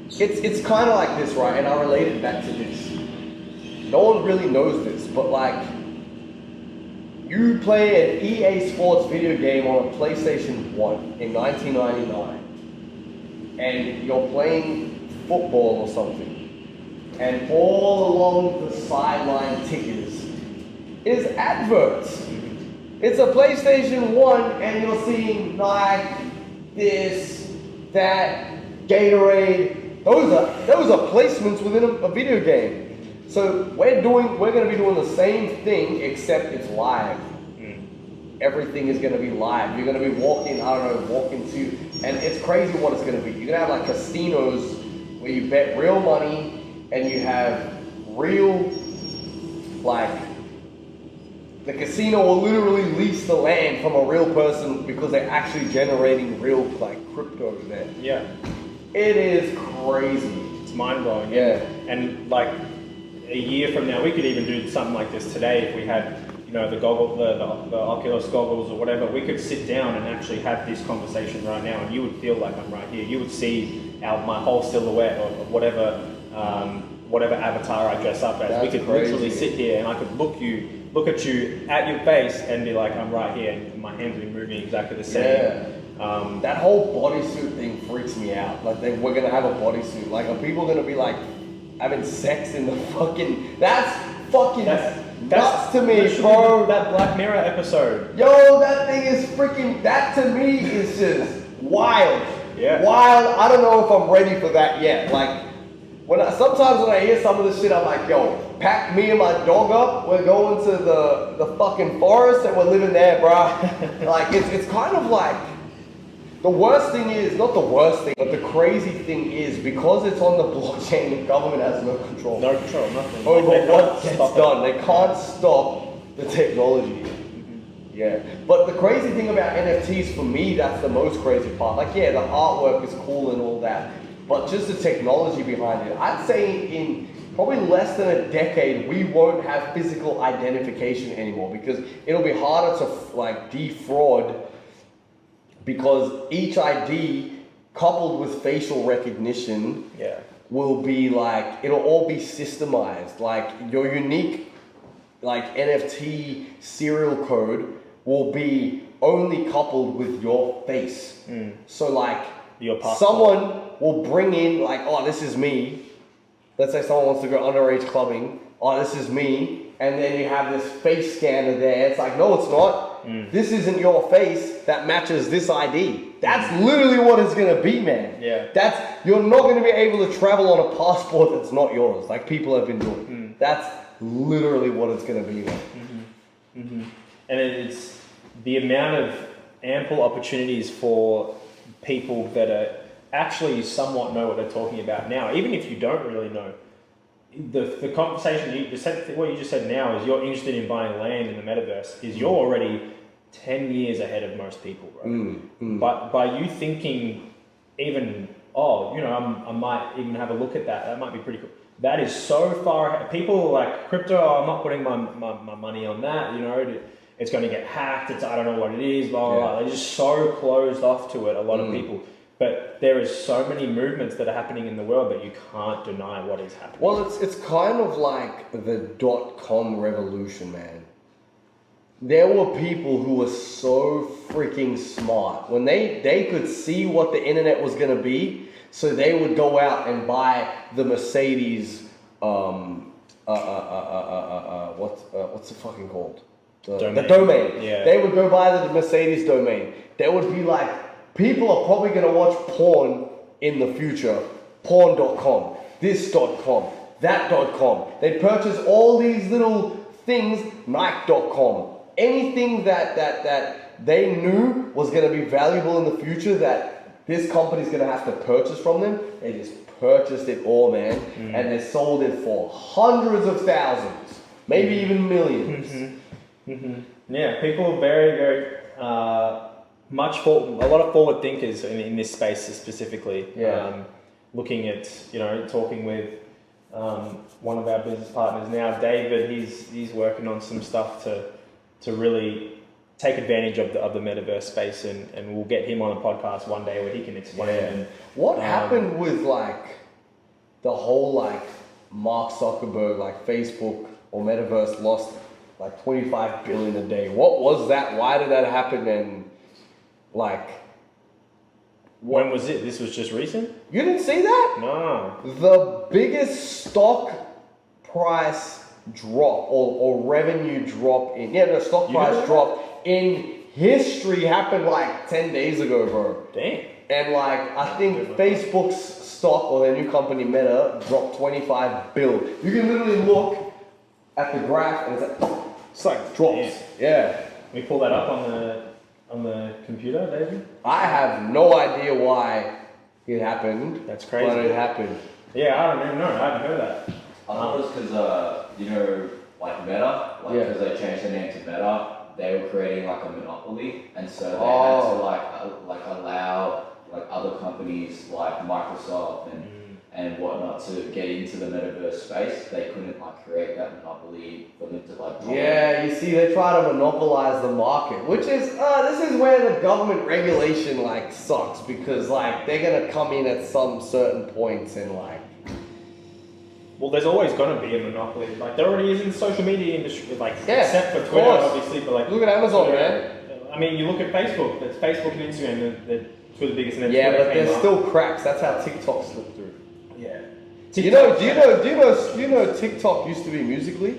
It's kind of like this, right? And I relate it back to this. No one really knows this, but You play an EA Sports video game on a PlayStation 1 in 1999, and you're playing football or something, and all along the sideline tickers is adverts. It's a PlayStation 1, and you're seeing Nike, this, that, Gatorade. Those are placements within a video game. So we're going to be doing the same thing, except it's live. Everything is going to be live. You're going to be walking to, and it's crazy what it's going to be. You're going to have like casinos where you bet real money, and you have real, like, the casino will literally lease the land from a real person because they're actually generating real, like, crypto there. Yeah. It is crazy. It's mind-blowing. Yeah. And like a year from now, we could even do something like this today if we had, you know, the Oculus goggles or whatever. We could sit down and actually have this conversation right now, and you would feel like I'm right here. You would see my whole silhouette or whatever avatar I dress up as. That's we could crazy. literally sit here and I could look at you at your face and be like, I'm right here, and my hands would be moving exactly the same. Yeah. That whole bodysuit thing freaks me out. Like, we're gonna have a bodysuit. Like, are people gonna be like having sex in the fucking? That's nuts to me, bro. That Black Mirror episode. Yo, that thing is freaking. That to me is just wild. Yeah. Wild. I don't know if I'm ready for that yet. Like, sometimes when I hear some of this shit, I'm like, yo, pack me and my dog up. We're going to the fucking forest and we're living there, bro. Like, it's kind of like. The worst thing is, not the worst thing, but the crazy thing is, because it's on the blockchain, the government has no control. No control, nothing. Over what gets done. It. They can't stop the technology. Yeah. But the crazy thing about NFTs, for me, that's the most crazy part. Like, yeah, the artwork is cool and all that, but just the technology behind it. I'd say in probably less than a decade, we won't have physical identification anymore, because it'll be harder to, like, defraud. Because each ID coupled with facial recognition will be like, it'll all be systemized. Like, your unique, like, NFT serial code will be only coupled with your face. So like, someone will bring in like, oh, this is me. Let's say someone wants to go underage clubbing. Oh, this is me. And then you have this face scanner there. It's like, no, it's not. This isn't your face that matches this ID. That's literally what it's gonna be, man. Yeah. You're not gonna be able to travel on a passport that's not yours, like people have been doing. That's literally what it's gonna be, man. And it's the amount of ample opportunities for people that are actually somewhat know what they're talking about now, even if you don't really know. The conversation what you just said now is you're interested in buying land in the metaverse is you're already 10 years ahead of most people, right? But by you thinking even, I might even have a look at that might be pretty cool. That is so far ahead. People are like, crypto, I'm not putting my money on that, it's going to get hacked, I don't know what it is, blah, blah, blah. They're just so closed off to it, a lot of people. But there is so many movements that are happening in the world that you can't deny what is happening. Well, it's kind of like the .com revolution, man. There were people who were so freaking smart. When they could see what the internet was going to be, so they would go out and buy the Mercedes, what's it fucking called? The domain. Yeah. They would go buy the Mercedes domain. They would be like, people are probably going to watch porn in the future. Porn.com, this.com, that.com. They'd purchase all these little things, Nike.com. Anything that they knew was going to be valuable in the future that this company's going to have to purchase from them, they just purchased it all, man. And they sold it for hundreds of thousands, maybe even millions. Yeah, people are very, very... a lot of forward thinkers in this space specifically. Looking at, talking with one of our business partners now, David. He's working on some stuff to really take advantage of the metaverse space, and we'll get him on a podcast one day where he can explain. And, what happened with like the whole like Mark Zuckerberg, like Facebook or metaverse lost like 25 billion a day. What was that? Why did that happen? And like, When was it? This was just recent? you didn't see that? No. The biggest stock price drop or revenue drop in stock You price didn't know drop in history happened like 10 days ago, bro. Damn. And like I think Facebook's stock or their new company Meta dropped 25 bill. You can literally look at the graph and it's like drops. Yeah. We pull that up on the computer, David. I have no idea why it happened. That's crazy. But it happened. Yeah, I don't even know. I haven't heard that. I thought it was because, like Meta, because they changed their name to Meta, they were creating like a monopoly, and so they had to allow like other companies like Microsoft and whatnot to get into the metaverse space. They couldn't like create that monopoly for them to like. Yeah, you see, they try to monopolize the market, which is this is where the government regulation like sucks because like they're gonna come in at some certain points and like. Well, there's always going to be a monopoly. Like there already is in the social media industry, like Yeah, except for of Twitter, course. obviously. But like Look at Amazon, Twitter, man. I mean, you look at Facebook. It's Facebook and Instagram. They're two of the biggest. And then Yeah, Twitter but came there's up. still cracks. That's how TikTok slipped through. Yeah. Do you know TikTok used to be Musical.ly?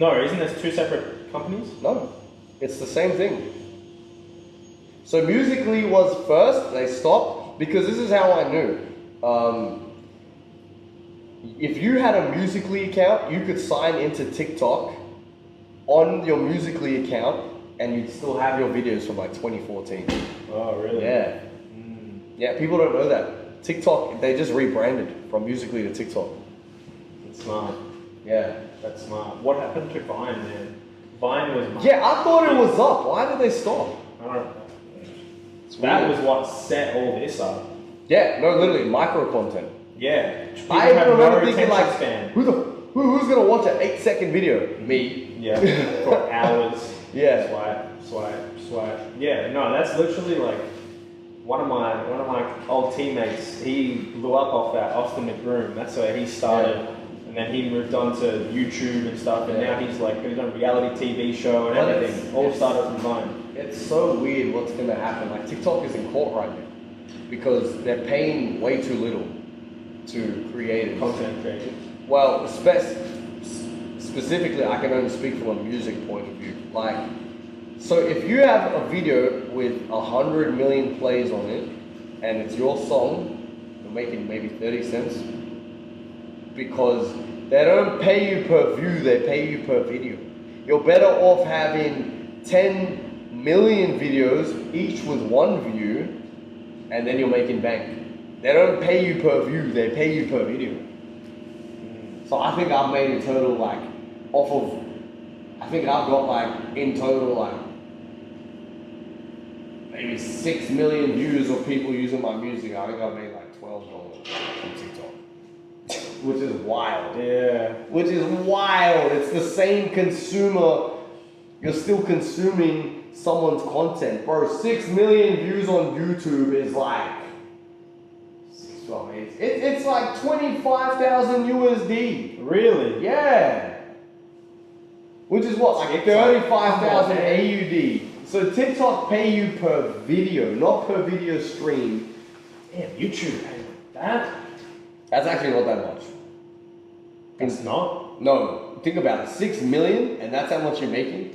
No, isn't there two separate companies? No, it's the same thing. So Musical.ly was first. They stopped because this is how I knew. If you had a Musical.ly account, you could sign into TikTok on your Musical.ly account, and you'd still have your videos from like 2014. Oh, really? Yeah. Yeah, people don't know that. TikTok, they just rebranded from Musical.ly to TikTok. That's smart. Yeah. That's smart. What happened to Vine, man? Vine was. Yeah, I thought it was up. Why did they stop? I don't know. That was what set all this up. Yeah, no, literally micro content. Yeah. People I have remember no thinking attention like, span. who's gonna watch an 8-second video? Me. Yeah. For hours. Yeah. Swipe. Yeah. No, that's literally like one of my old teammates. He blew up off that Austin McBroom. That's where he started. Yeah. And then he moved on to YouTube and stuff, and Yeah. now he's like he's on a reality TV show and But everything. All started from Vine. It's so weird what's gonna happen. Like TikTok is in court right now because they're paying way too little to creators. Content creators. Well, specifically, I can only speak from a music point of view. Like, so if you have a video with 100 million plays on it, and it's your song, you're making maybe 30 cents because they don't pay you per view; they pay you per video. You're better off having 10 million videos, each with one view, and then you're making bank. They don't pay you per view; they pay you per video. So I think I've made in total like I think I've got like in total like maybe 6 million views of people using my music. I think I've made like $12 from TikTok, which is wild. Yeah. Which is wild. It's the same consumer. You're still consuming someone's content, bro. 6 million views on YouTube is like. It's like 25,000 USD. Really? Yeah. Which is what, like 35,000 AUD. So TikTok pay you per video, not per video stream. Damn, YouTube paying that? That's actually not that much. It's not? No, think about it. 6 million, and that's how much you're making?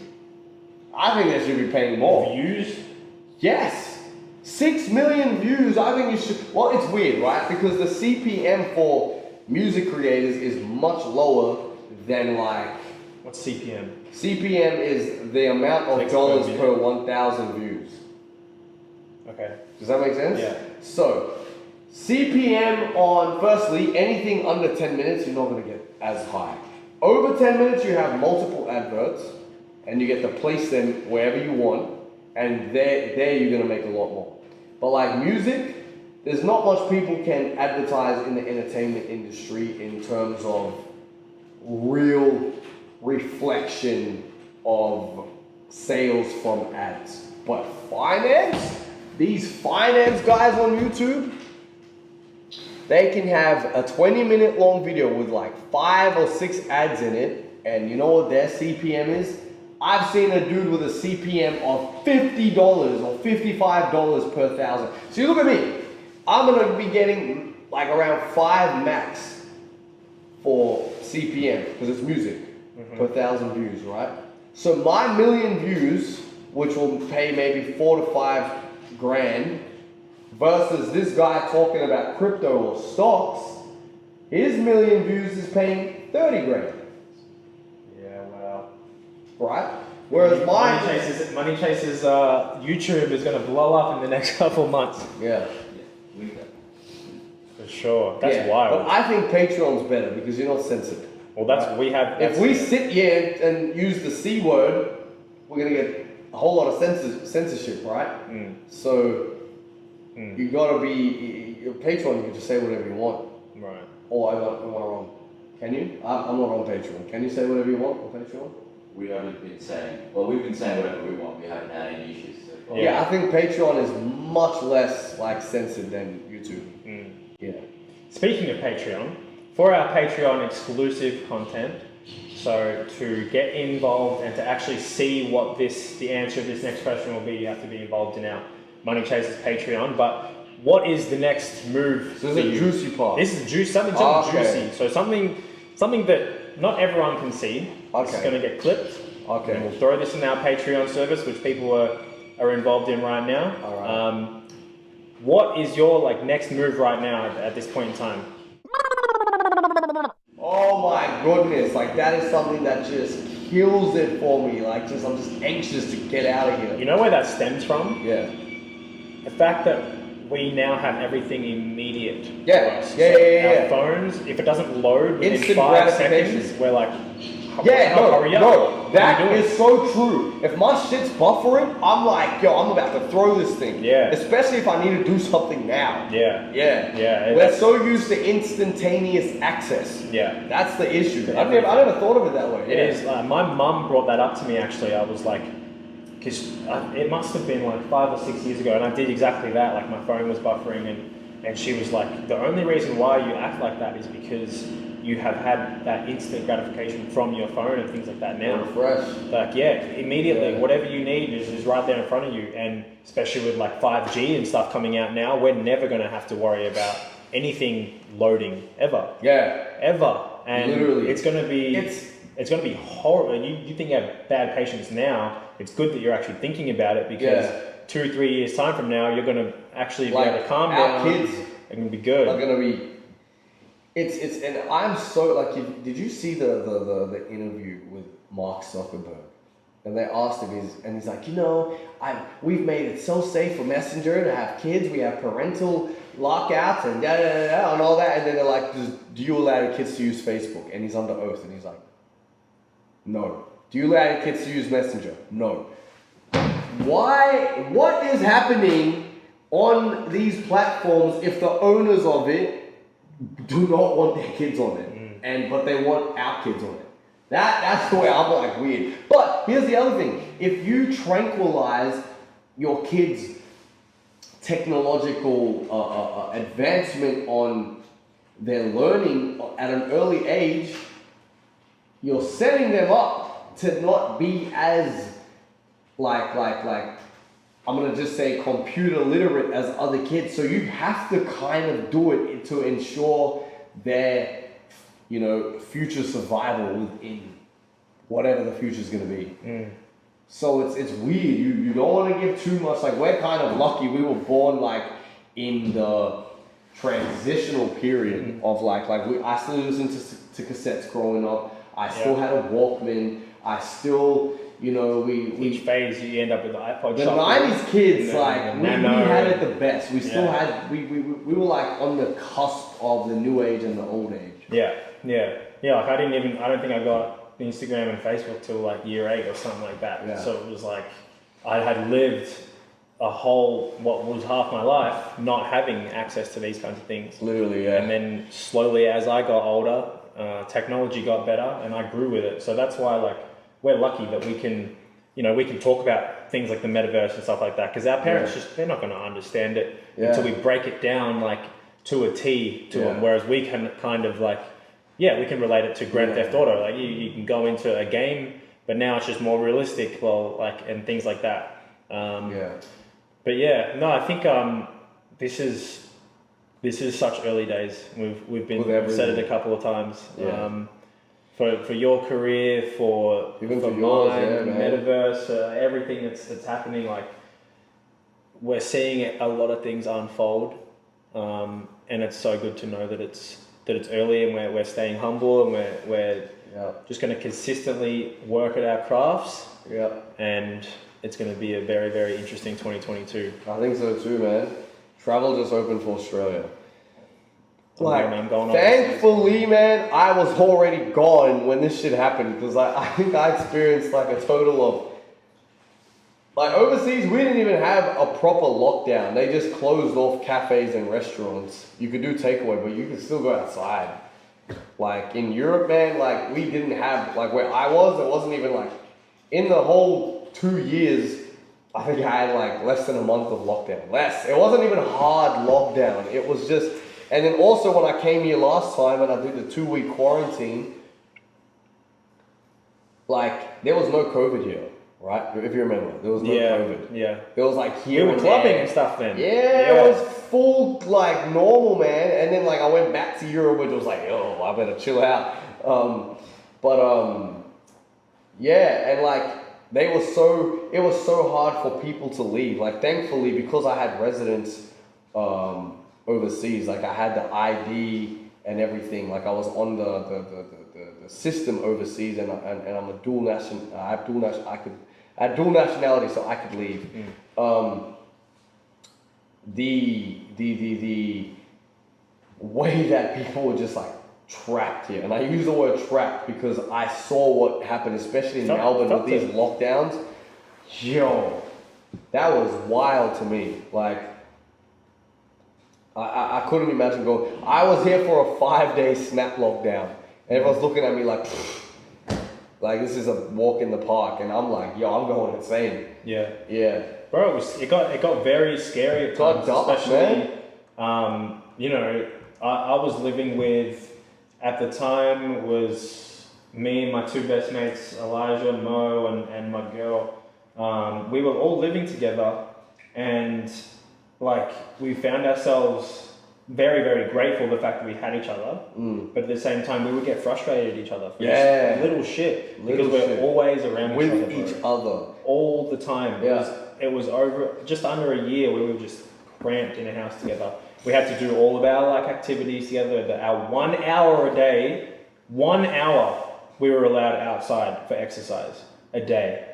I think they should be paying more. Views? Yes. 6 million views. I think you should. Well, it's weird, right? Because the CPM for music creators is much lower than like. What's CPM? CPM is the amount of Clicks dollars per per 1,000 views. Okay. Does that make sense? Yeah. So, CPM on, firstly, anything under 10 minutes, you're not going to get as high. Over 10 minutes, you have multiple adverts, and you get to place them wherever you want, and there you're going to make a lot more. But like music, there's not much people can advertise in the entertainment industry in terms of real reflection of sales from ads. But finance, these finance guys on YouTube, they can have a 20-minute long video with like 5 or 6 ads in it, and you know what their CPM is? I've seen a dude with a CPM of $50 or $55 per thousand. So you look at me, I'm gonna be getting like around 5 max for CPM, because it's music, per 1,000 views, right? So my 1,000,000 views, which will pay maybe 4 to 5 grand, versus this guy talking about crypto or stocks, his 1,000,000 views is paying 30 grand. Yeah, wow. Right? Whereas Money Chase's YouTube is going to blow up in the next couple of months. Yeah. For sure. That's wild. But I think Patreon's better because you're not censored. Well, if we sit here and use the C word, we're going to get a whole lot of censorship, right? So you got to be, your Patreon, you can just say whatever you want. Right. Or am I wrong? Can you? I'm not on Patreon. Can you say whatever you want on Patreon? We haven't been saying, well, we've been saying whatever we want. We haven't had any issues so far. Yeah, I think Patreon is much less like censored than YouTube. Yeah. Speaking of Patreon, for our Patreon exclusive content, so to get involved and to actually see what the answer of this next question will be, you have to be involved in our Money Chasers Patreon. But what is the next move? So this is a juicy part. This is juicy, something juicy. So something that not everyone can see. Okay. It's going to get clipped. Okay. And we'll throw this in our Patreon service, which people are involved in right now. All right. What is your next move right now at this point in time? Oh my goodness, that is something that just kills it for me. I'm just anxious to get out of here. You know where that stems from? Yeah. The fact that we now have everything immediate. Yeah. To us. Yeah. Our phones, if it doesn't load within Instant 5 gratification. seconds, we're like, hurry up. No, that What are you is so true. If my shit's buffering, I'm like, I'm about to throw this thing. Yeah. Especially if I need to do something now. Yeah. Yeah. Yeah. We're so used to instantaneous access. Yeah. That's the issue. I never thought of it that way. It is. My mum brought that up to me actually. I was like, because it must have been 5 or 6 years ago, and I did exactly that. My phone was buffering, and she was like, the only reason why you act like that is because you have had that instant gratification from your phone and things like that now. Fresh. Immediately, whatever you need is right there in front of you. And especially with 5G and stuff coming out now, we're never going to have to worry about anything loading ever. Yeah. Ever. And literally, it's going to be horrible. And you think you have bad patience now. It's good that you're actually thinking about it because 2 or 3 years time from now, you're going to actually be able to calm down. Our kids are going to be good. Are going to be. And I'm so did you see the interview with Mark Zuckerberg? And they asked him, he's like, we've made it so safe for Messenger to have kids. We have parental lockouts and and all that. And then they're like, do you allow your kids to use Facebook? And he's under oath, and he's like, no. Do you allow your kids to use Messenger? No. Why? What is happening on these platforms if the owners of it do not want their kids on it, but they want our kids on it? That's the way I'm weird. But here's the other thing: if you tranquilize your kids' technological advancement on their learning at an early age, you're setting them up to not be as I'm gonna just say computer literate as other kids. So you have to kind of do it to ensure their, future survival within whatever the future is gonna be. So it's weird. You don't want to give too much. We're kind of lucky. We were born in the transitional period of I still listened to cassettes growing up. I still had a Walkman. I still. Each phase you end up with the iPod. The 90s kids, we had it the best. We still had, we were on the cusp of the new age and the old age. Yeah. I don't think I got Instagram and Facebook till year 8 or something like that. Yeah. So it was I had lived a whole, what was half my life, not having access to these kinds of things. Literally, yeah. And then slowly as I got older, technology got better and I grew with it. So that's why we're lucky that we can talk about things like the metaverse and stuff like that, because our parents they're not going to understand it until we break it down to a T to them, whereas we can kind of we can relate it to Grand Theft Auto. Like you can go into a game, but now it's just more realistic. Well, like and things like that. But yeah, no, I think this is such early days. We've said it a couple of times. Yeah. For your career, for Even for for yours, mine, man. metaverse, everything that's happening, like we're seeing a lot of things unfold, and it's so good to know that it's early and we're staying humble and we're just going to consistently work at our crafts. Yeah. And it's going to be a very, very interesting 2022. I think so too, man. Travel just opened for Australia. I'm going thankfully, man, I was already gone when this shit happened because I think I experienced like a total of like overseas. We didn't even have a proper lockdown. They just closed off cafes and restaurants. You could do takeaway, but you could still go outside. Like in Europe, man, like we didn't have like where I was. It wasn't even like in the whole 2 years. I think I had like less than a month of lockdown. Less. It wasn't even a hard lockdown. It was just. And then also when I came here last time and I did the 2-week quarantine, like there was no COVID here, right? If you remember, there was no COVID. Yeah. It was like here. We were clubbing and stuff then. Yeah, it was full like normal, man. And then like I went back to Europe, which was like, yo, I better chill out. Yeah, and like it was so hard for people to leave. Like thankfully, because I had residents overseas, like I had the ID and everything. Like I was on the system overseas, and I'm a dual nation. I have dual nationality, so I could leave. The way that people were just like trapped here, and I use the word trapped because I saw what happened, especially in Melbourne with these lockdowns. Yo, that was wild to me. Like. I couldn't imagine going. I was here for a 5-day snap lockdown, and everyone's looking at me like this is a walk in the park, and I'm like, yo, I'm going insane. Yeah. Bro, it got very scary at times, especially. Man. I was living with, at the time, was me and my 2 best mates, Elijah, Mo, and my girl. We were all living together, and like we found ourselves very, very grateful for the fact that we had each other, but at the same time we would get frustrated at each other for just little shit because we're always around with each other all the time. It was over just under a year we were just cramped in a house together. We had to do all of our like activities together. Our 1 hour a day, 1 hour we were allowed outside for exercise a day,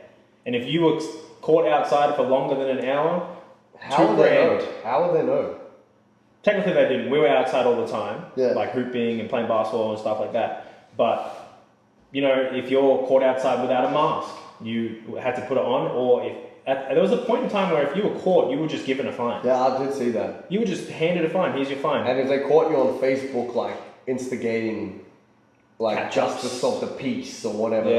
and if you were caught outside for longer than an hour. How would they know? Technically they didn't. We were outside all the time, Yeah. like hooping and playing basketball and stuff like that. But, if you're caught outside without a mask, you had to put it on, or there was a point in time where if you were caught, you were just given a fine. Yeah, I did see that. You were just handed a fine. Here's your fine. And if they caught you on Facebook, like instigating, like Catch-ups. justice of the peace or whatever,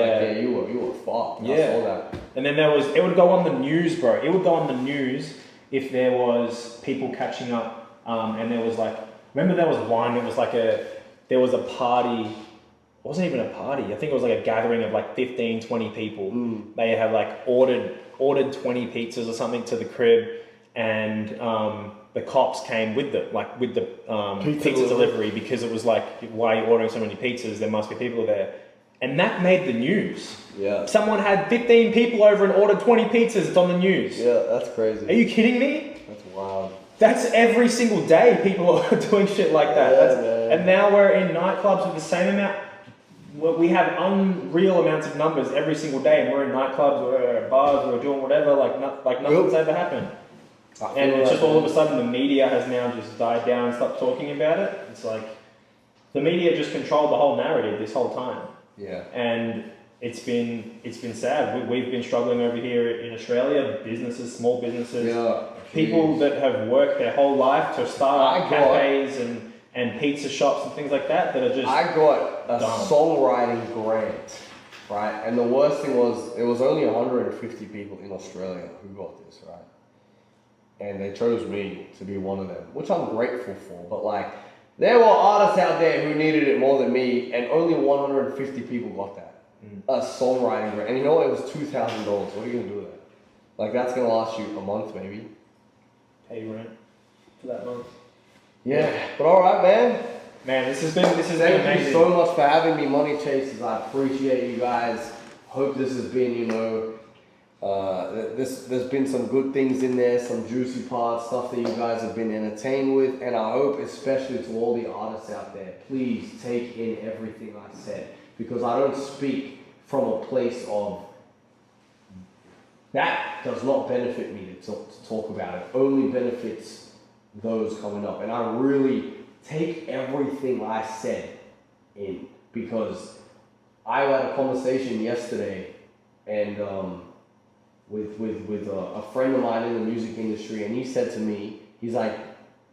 you were fucked. Yeah. I saw that. And then it would go on the news, bro. It would go on the news if there was people catching up, and there was like, remember there was one, it was like there was a party, it wasn't even a party, I think it was like a gathering of like 15, 20 people. They had like ordered 20 pizzas or something to the crib, and the cops came with the pizza delivery because it was like, why are you ordering so many pizzas? There must be people there. And that made the news. Yeah. Someone had 15 people over and ordered 20 pizzas. It's on the news. Yeah, that's crazy. Are you kidding me? That's wild. That's every single day people are doing shit like that. Yeah, and now we're in nightclubs with the same amount. We have unreal amounts of numbers every single day, and we're in nightclubs, we're at bars, we're doing whatever, like nothing's ever happened. And it's just all of a sudden the media has now just died down and stopped talking about it. It's like the media just controlled the whole narrative this whole time. Yeah. And it's been sad. We've been struggling over here in Australia, businesses, small businesses, people that have worked their whole life to start cafes and pizza shops and things like that are just I got a songwriting grant, right? And the worst thing was, it was only 150 people in Australia who got this, right? And they chose me to be one of them, which I'm grateful for. But like, There were artists out there who needed it more than me, and only 150 people got that. A songwriting grant. And you know what? It was $2,000. What are you going to do with that? Like, that's going to last you a month, maybe. Pay rent for that month. Yeah, but alright, man. Man, this has been amazing. Thank you so much for having me, Money Chasers. I appreciate you guys. Hope this has been, you know, there's been some good things in there, some juicy parts, stuff that you guys have been entertained with, and I hope, especially to all the artists out there, please take in everything I said, because I don't speak from a place of that does not benefit me to talk about it. Only benefits those coming up, and I really take everything I said in, because I had a conversation yesterday and with a friend of mine in the music industry, and he said to me, he's like,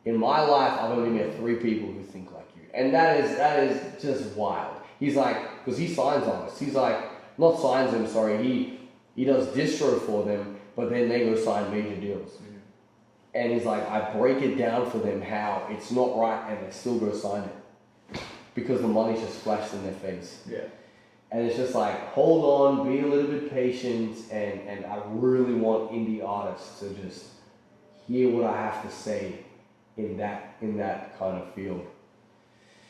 in my life I've only met 3 people who think like you, and that is just wild. He's like, because he signs artists, he's like, not signs them, sorry, he does distro for them, but then they go sign major deals. And he's like, I break it down for them how it's not right, and they still go sign it because the money's just flashed in their face. Yeah. And it's just like, hold on, be a little bit patient, and I really want indie artists to just hear what I have to say in that kind of field.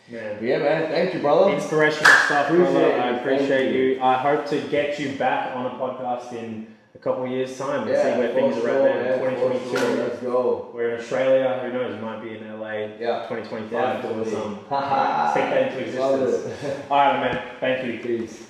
Man. But yeah, man, thank you, brother. Inspirational stuff, brother. I Thank appreciate you. you. I hope to get you back on a podcast in a couple of years' time and Yeah, see where things are at then. man, 2022. sure, let's go. We're in Australia. Who knows? Might be in LA. Yeah. 2025 or Definitely. something. Speak that into Love existence. it. All right, man. Thank you. Peace.